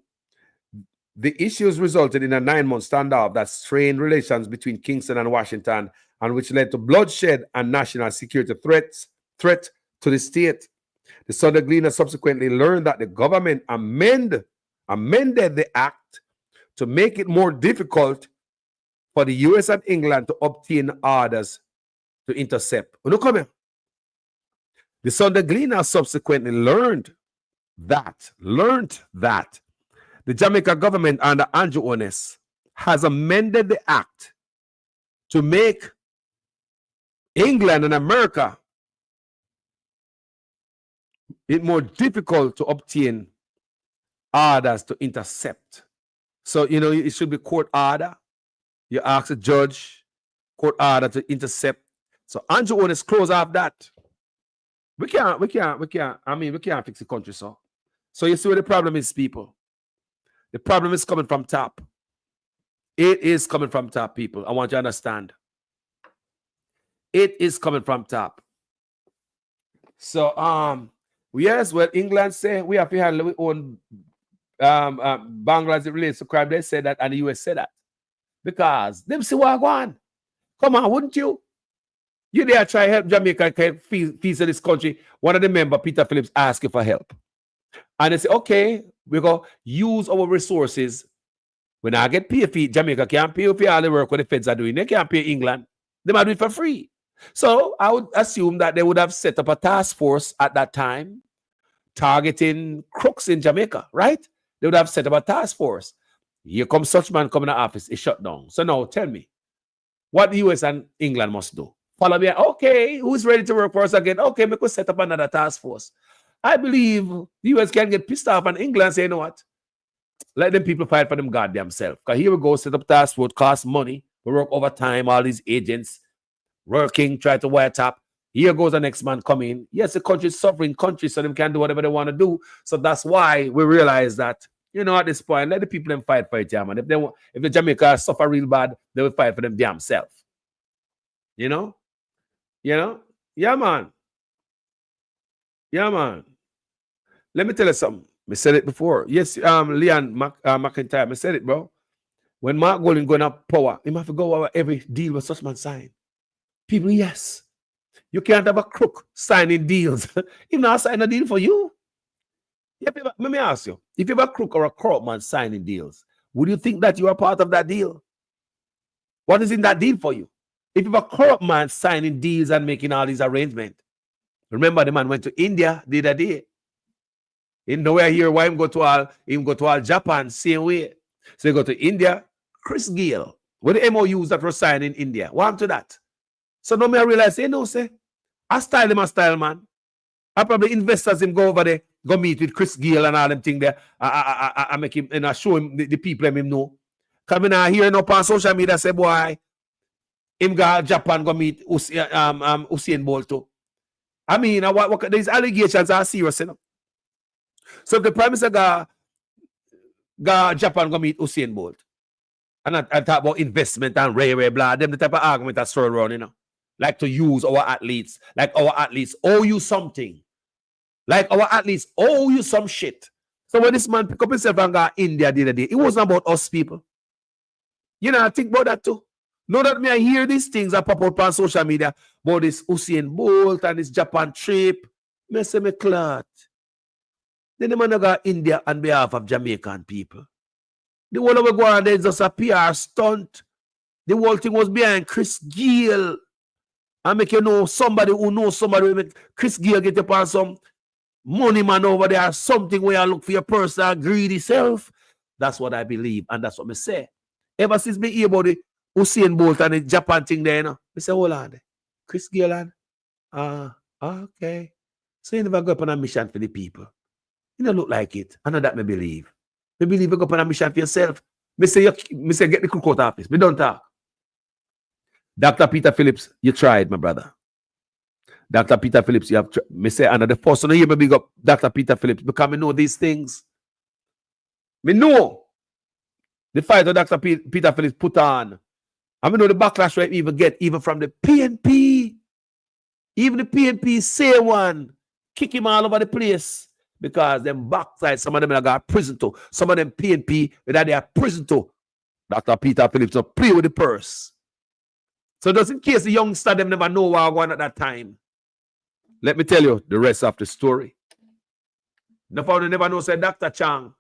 The issues resulted in a 9-month standoff that strained relations between Kingston and Washington, and which led to bloodshed and national security threat to the state. The Sunday Gleaner subsequently learned that the government amended the act to make it more difficult for the U.S. and England to obtain orders to intercept. The Sunday Gleaner subsequently learned that the Jamaica government under Andrew Ones has amended the act to make England and America it more difficult to obtain orders to intercept. So, you know, it should be court order. You ask a judge, court order to intercept. So Andrew Ones close off that. We can't fix the country, so you see where the problem is, people. The problem is coming from top. It is coming from top, people. I want you to understand. It is coming from top. So, yes, well, England say we have to handle our own Bangladesh relates to crime. They said that, and the US said that. Because them see what going on. Come on, wouldn't you? You there try to help Jamaica fees of this country. One of the members, Peter Phillips, asked you for help. And they say, okay, we go use our resources. When I get paid for Jamaica can't pay for all the work what the feds are doing. They can't pay England. They might do it for free. So I would assume that they would have set up a task force at that time targeting crooks in Jamaica, right? They would have set up a task force. Here comes such man coming to office, it's shut down. So now tell me, what the US and England must do. Follow me. Okay, who's ready to work for us again? Okay, we could set up another task force. I believe the US can get pissed off and England say, you know what? Let them people fight for them goddamn self. Because here we go, set up task force, cost money, we work overtime, all these agents working, try to wiretap. Here goes the next man coming. Yes, the country is suffering country, so them can do whatever they want to do. So that's why we realize that, you know, at this point, let the people them fight for it, yeah, man. If the Jamaica suffer real bad, they will fight for them damn self. You know? Yeah, man. Yeah, man. Let me tell you something. I said it before. Yes, Leon McIntyre, I said it, bro. When Mark Golding going up power, he have to go over every deal with such man sign. People, yes. You can't have a crook signing deals. He not sign a deal for you. Let me ask you. If you have a crook or a corrupt man signing deals, would you think that you are part of that deal? What is in that deal for you? If you have a corrupt man signing deals and making all these arrangements, remember the man went to India the other day. In nowhere here, why him go to all Japan, same way. So he go to India, Chris Gale, with the MOUs that were signed in India. What happened to that? So now I realize, say, I style him a style, man. I probably investors him go over there, go meet with Chris Gale and all them thing there. I make him and I show him the people him know. Coming out here up on social media say, boy, him go Japan go meet Usain Bolt too. I mean, these allegations are serious, you know. So if the Prime Minister go Japan go meet Usain Bolt, and I talk about investment and railway, blah, them the type of argument that's thrown around, you know. Like to use our athletes, like our athletes owe you something. Like our athletes owe you some shit. So when this man pick up himself and go India the other day, it wasn't about us people. You know, I think about that too. Know that me I hear these things that pop up on social media about this Usain Bolt and this Japan trip. Me say me clot. Then the man go India on behalf of Jamaican people. The one over go on there is just a PR stunt. The whole thing was behind Chris Gayle. I make you know somebody who knows somebody. Make Chris Gayle get up on some money man over there, something where you look for your personal greedy self. That's what I believe, and that's what I say. Ever since me hear about the Usain Bolt and the Japan thing there, you know, I say, hold on, Chris Gayle, okay. So you never go up on a mission for the people. You don't look like it. I know that me believe. Me believe you go up on a mission for yourself. Me say get the crook out office. Me don't talk. Dr. Peter Phillips, you tried, my brother. Dr. Peter Phillips, you have me say another first one. You hear me big up Dr. Peter Phillips because me know these things. Me know the fight that Dr. Peter Phillips put on. I know the backlash right even get even from the PNP. Even the PNP say one. Kick him all over the place. Because them backside, some of them got prison too. Some of them PNP that they are prison too. Dr. Peter Phillips will play with the purse. So just in case the youngster them never know what I want at that time. Let me tell you the rest of the story. Nobody never know say Dr. Chang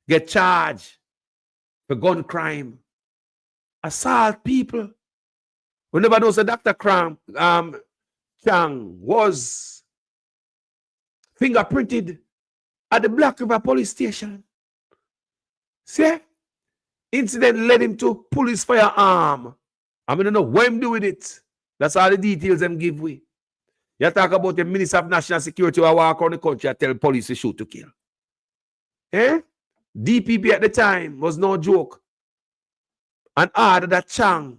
get charged for gun crime. Assault people. We never know say Dr. Chang was fingerprinted at the Black River police station. See? Incident led him to pull his firearm. I don't know what him do with it. That's all the details them give we. You talk about the Minister of National Security who walk around the country and tell police to shoot to kill. Eh? DPP at the time was no joke. And ordered that Chang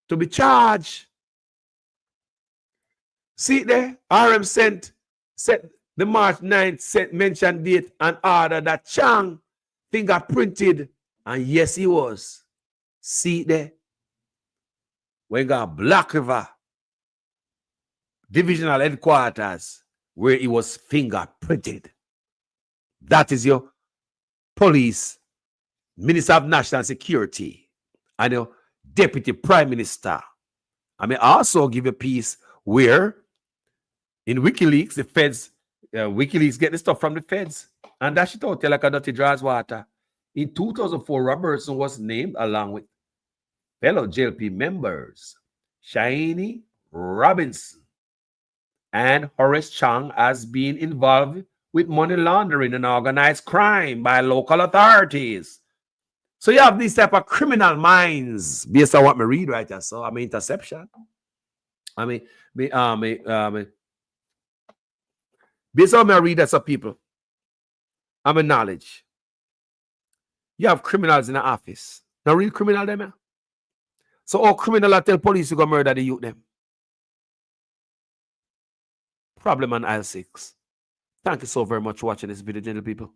to be charged. See there? RM set the March 9th mentioned date and ordered that Chang fingerprinted. And yes, he was. See there? We got Black River Divisional Headquarters where he was fingerprinted. That is your police, Minister of National Security, and your Deputy Prime Minister. I may also give a piece where in WikiLeaks, the feds, WikiLeaks get the stuff from the feds and dash it out like a dirty draw's water. In 2004, Robertson was named along with fellow JLP members, Shiny Robinson and Horace Chang, as being involved with money laundering and organized crime by local authorities. So you have these type of criminal minds based on what me read right there. So I mean interception. Based on what I read as some people. I mean knowledge. You have criminals in the office. Now real criminal them. Yeah? So all criminal tell police you go murder the youth them. Problem on aisle 6. Thank you so very much for watching this video, gentle people.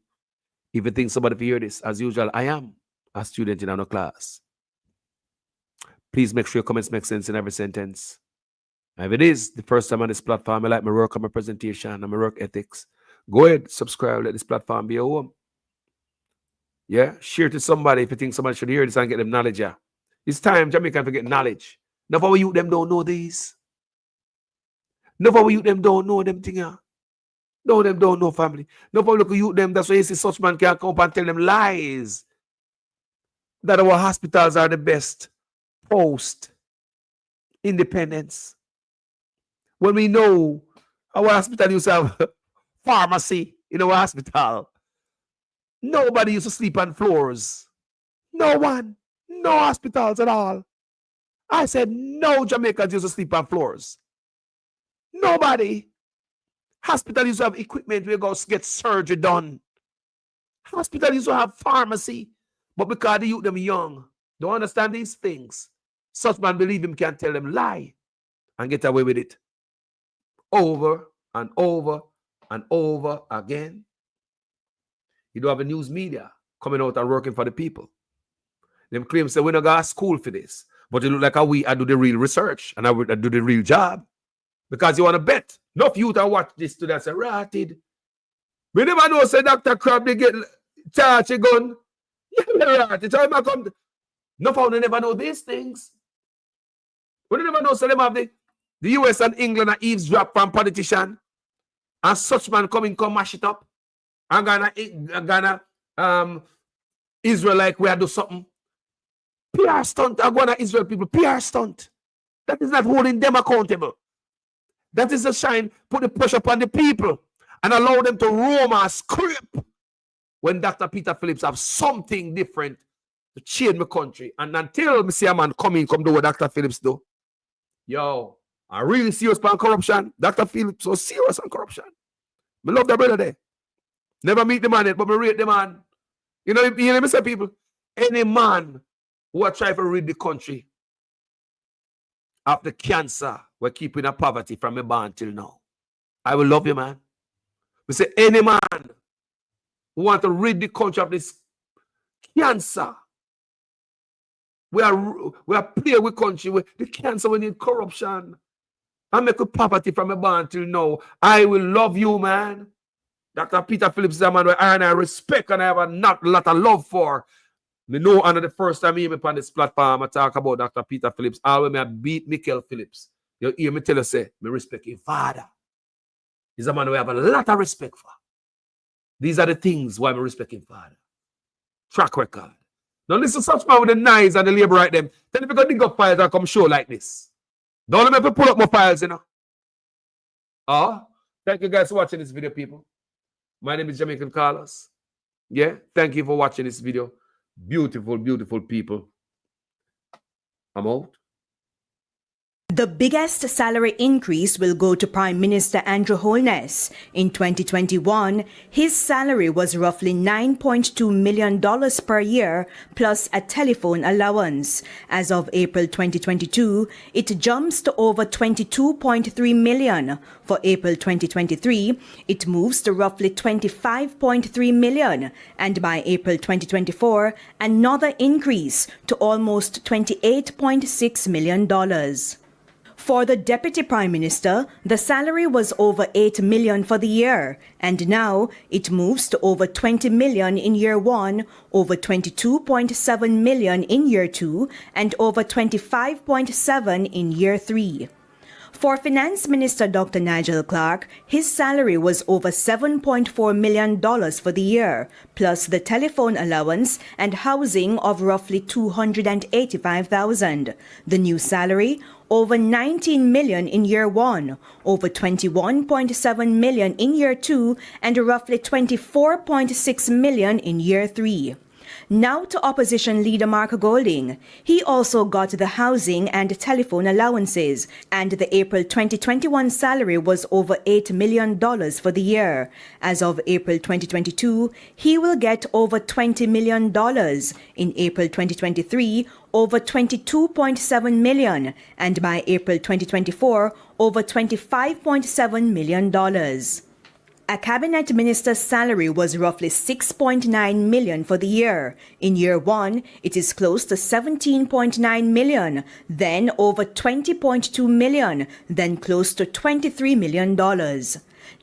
If you think somebody will hear this, as usual, I am a student in our class. Please make sure your comments make sense in every sentence. And if it is the first time on this platform, I like my work on my presentation and my work ethics. Go ahead, subscribe, let this platform be your home. Yeah, share to somebody if you think somebody should hear this and get them knowledge. Yeah, it's time Jamaican to get knowledge. Enough of you them don't know these. Enough of you them don't know them thing. Yeah. No, them don't know family. Enough of you them. That's why you see such man can come up and tell them lies. That our hospitals are the best post independence. When we know our hospital used to have pharmacy in our hospital. Nobody used to sleep on floors. No one. No hospitals at all. I said no Jamaicans used to sleep on floors. Nobody. Hospital used to have equipment where go get surgery done. Hospital used to have pharmacy. But because the youth them young, don't understand these things. Such man believe him can tell them lie and get away with it. Over and over and over again. You don't have a news media coming out and working for the people. Them claim say we don't go to school for this. But it look like I do the real research and I do the real job. Because you want to bet. Enough youth and watch this today and say, ratted. We never know say Dr. Crab they get charged a gun. Yeah, ratted. So I come No found they never know these things. We never know, so them have the US and England are eavesdrop from politician. And such man come mash it up. And Ghana, Israel like we are do something. PR stunt. I'm going to Israel people. PR stunt. That is not holding them accountable. That is a shine. Put the pressure upon the people and allow them to roam and scrape when Dr. Peter Phillips have something different to change my country. And until me see a man come do what Dr. Phillips do. Yo, I really serious on corruption. Dr. Phillips so serious on corruption. I love the brother there. Never meet the man yet, but I rate the man. You know me say people, any man who are trying to rid the country of the cancer we're keeping a poverty from a born till now, I will love you, man. We say any man who want to rid the country of this cancer, we are playing with country with the cancer, we need corruption. I make a poverty from a born till now. I will love you, man. Dr. Peter Phillips is a man where I respect and I have a lot of love for. Me know under the first time you hear me on this platform, I talk about Dr. Peter Phillips. Always me I beat Michael Phillips. You hear me tell you, say, me respect your father. He's a man we have a lot of respect for. These are the things why I respect him, father. Track record. Now listen, such man with the knives and the labor right them. Tell if you go dig up files and come show like this. Don't let me pull up my files, you know. Thank you guys for watching this video, people. My name is Jamaican Carlos. Yeah, thank you for watching this video. Beautiful, beautiful people. I'm out. The biggest salary increase will go to Prime Minister Andrew Holness. In 2021, his salary was roughly $9.2 million per year, plus a telephone allowance. As of April 2022, it jumps to over $22.3 million. For April 2023, it moves to roughly $25.3 million. And by April 2024, another increase to almost $28.6 million. For the Deputy Prime Minister, the salary was over $8 million for the year, and now it moves to over $20 million in year 1, over $22.7 million in year 2, and over $25.7 in year 3. For Finance Minister Dr. Nigel Clark, his salary was over $7.4 million for the year, plus the telephone allowance and housing of roughly $285,000. The new salary, over $19 million in year 1, over $21.7 million in year 2, and roughly $24.6 million in year 3. Now to Opposition Leader Mark Golding. He also got the housing and telephone allowances, and the April 2021 salary was over $8 million for the year. As of April 2022, he will get over $20 million. In April 2023, over $22.7 million, and by April 2024, over $25.7 million. A cabinet minister's salary was roughly $6.9 million for the year. In year 1, it is close to $17.9 million, then over $20.2 million, then close to $23 million.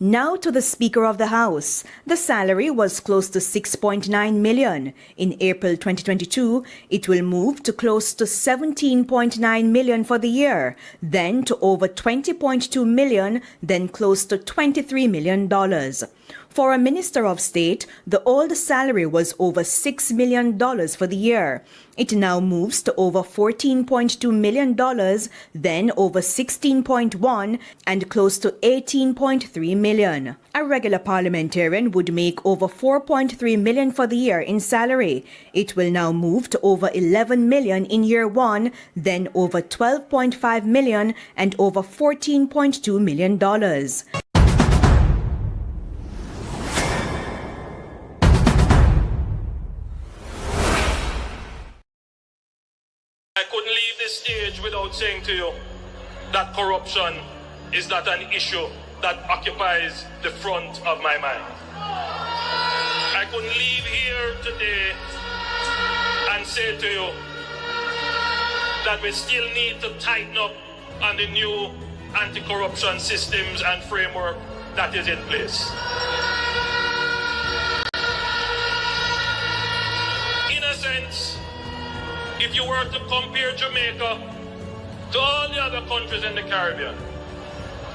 Now to the Speaker of the House. The salary was close to $6.9 million. In April 2022, it will move to close to $17.9 million for the year, then to over $20.2 million, then close to $23 million. For a Minister of State, the old salary was over $6 million for the year. It now moves to over $14.2 million, then over $16.1 and close to $18.3 million. A regular parliamentarian would make over $4.3 million for the year in salary. It will now move to over $11 million in year 1, then over $12.5 million and over $14.2 million. I couldn't leave this stage without saying to you that corruption is not an issue that occupies the front of my mind. I couldn't leave here today and say to you that we still need to tighten up on the new anti-corruption systems and framework that is in place. In a sense, it if you were to compare Jamaica to all the other countries in the Caribbean,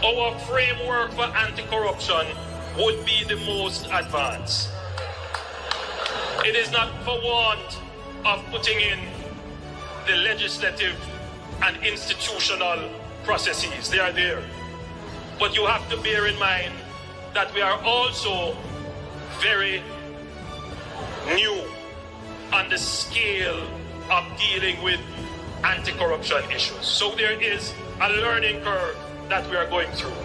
our framework for anti-corruption would be the most advanced. It is not for want of putting in the legislative and institutional processes. They are there. But you have to bear in mind that we are also very new on the scale of dealing with anti-corruption issues. So there is a learning curve that we are going through.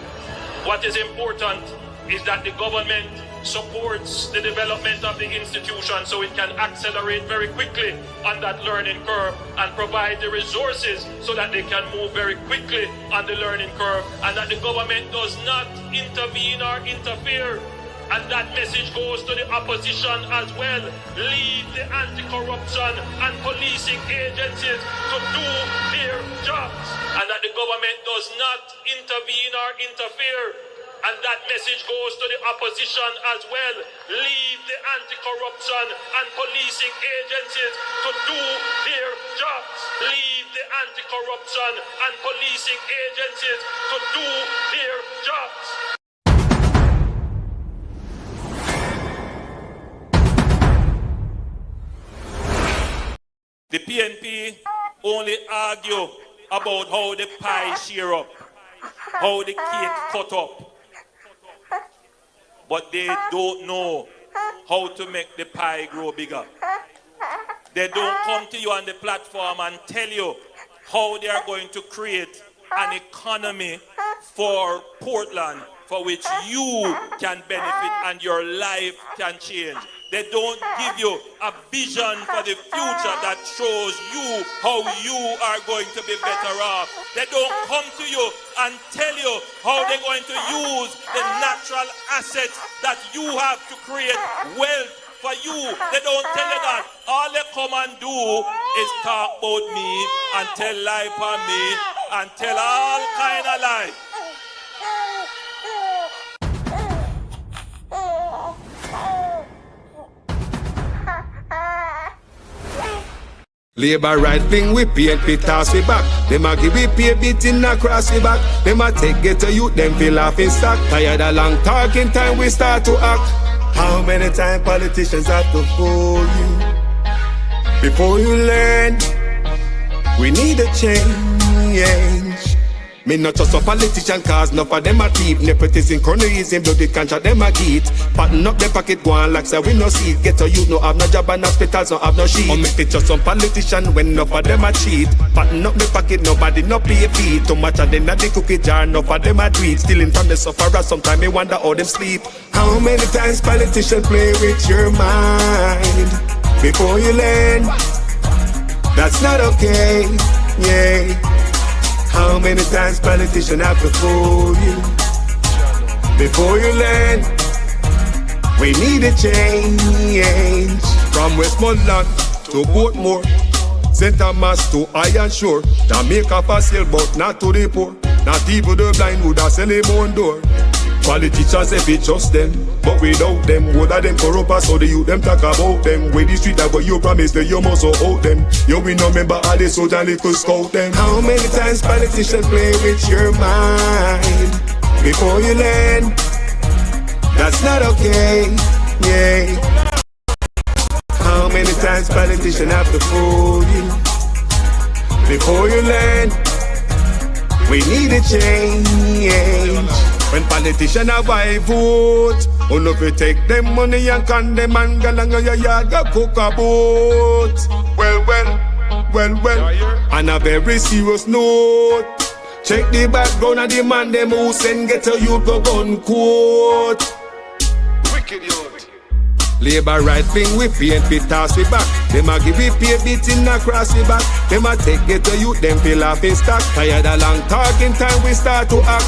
What is important is that the government supports the development of the institution so it can accelerate very quickly on that learning curve and provide the resources so that they can move very quickly on the learning curve, and that the government does not intervene or interfere. And that message goes to the opposition as well. Leave the anti-corruption and policing agencies to do their jobs, and that the government does not intervene or interfere. And that message goes to the opposition as well. Leave the anti-corruption and policing agencies to do their jobs. Leave the anti-corruption and policing agencies to do their jobs. The PNP only argue about how the pie share up, how the cake cut up. But they don't know how to make the pie grow bigger. They don't come to you on the platform and tell you how they are going to create an economy for Portland for which you can benefit and your life can change. They don't give you a vision for the future that shows you how you are going to be better off. They don't come to you and tell you how they're going to use the natural assets that you have to create wealth for you. They don't tell you that. All they come and do is talk about me and tell lie for me and tell all kind of lies. Labor right wing we PNP toss we back. Them a give we pay beating across we back. Them a take get to youth, them feel off in stock. Tired of long talking time we start to act. How many times politicians have to fool you before you learn? We need a change. Me not just a politician cause enough of them a thief. Nepotism, cronyism, bloody cancer, them a get. Pattern up the pocket, go on like say we no see it. Get a youth, no have no job and hospitals, no have no sheet. Or make it just some politician when enough of them a cheat. Pattern up the pocket, nobody no pay fee. Too much of them at the cookie jar, enough of them a tweet. Stealing from the sufferer, sometimes me wonder how them sleep. How many times politicians play with your mind before you learn? That's not okay, yeah. How many times politicians have to fool you before you learn? We need a change. From Westmoreland to Portmore, St. Thomas to Iron Shore, Jamaica for sale but not to the poor. Not even the blind would have sell him on door. Politicians if it's just them, but without them, what are them corrupt? So the youth them talk about them. With the street that what you promise that you must so out them. You will not remember how they so that little scout them. How many times politicians play with your mind before you learn? That's not okay, yeah. How many times politicians have to fool you before you learn? We need a change. When politicians have I vote, on if you take them money and condemn and go along your yard, go cook a boat. Well, on a very serious note, check the background of the man them who send get a youth go gun quote. Wicked youth. Labor right wing we PNP toss we back. Them a give we pay beating across we back. Them a take get a youth, them feel off in stock. Tired of long talking time we start to act.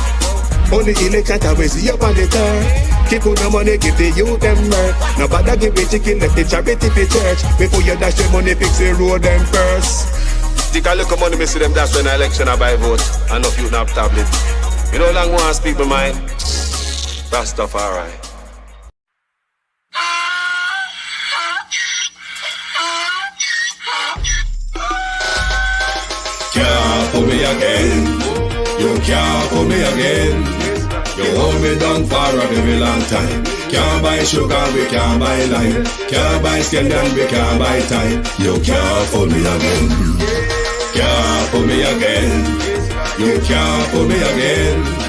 Only election time we see up on the turn. Keep on the money, give the youth them work. Nobody give a chicken, left the charity for church. Before you dash the money, fix the road them first. Take a look at money, me see them dash when the election I buy vote. And enough youth not tablet. You know long ones people mind. Rastafari. fool me again. You can't fool me again. You hold me down for a very long time. Can't buy sugar, we can't buy lime. Can't buy scandal, we can't buy time. You can't fool me again. Can't fool me again. You can't fool me again.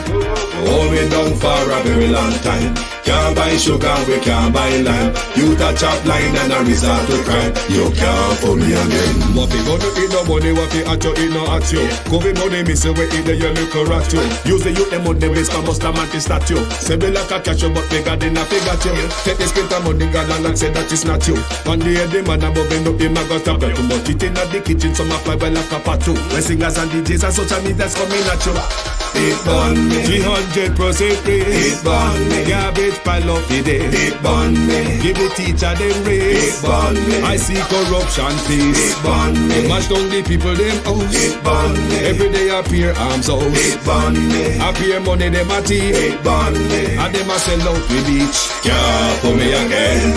Hold me down for a very long time. Can't buy sugar, we can't buy lime. You touch up line and a resort to crime. You can't fool me again. What fi gonna eat no money, what fi at you, eat no at you. COVID money, miss away, eat the yellow correct you. Use the youth, the money, base for bust a man to statue. Say be like a catch you, but bigger than a figure you. Take the spit of money, girl, and say that it's not you. One day the man above end up, him a got up. Too much eating at the kitchen, some a fly well like a pot too. When singers and DJs and social media's coming at you. It burn me. 300% raise. It burn me. Garbage pile up the day. It burn me. Give the teacher them raise. It burn me. I see corruption please. It burn me. Mash down the people them house. It burn me. Every day appear arms out. It burn me. Appear money them a thief. It burn me. And them a sell out the beach. Can't fool me again.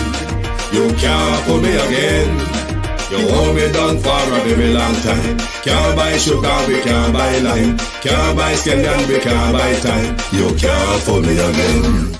You can't fool me again. You hold me down for a very long time. Can't buy sugar, we can't buy lime. Can't buy scandal, we can't buy time. You can't fool me again.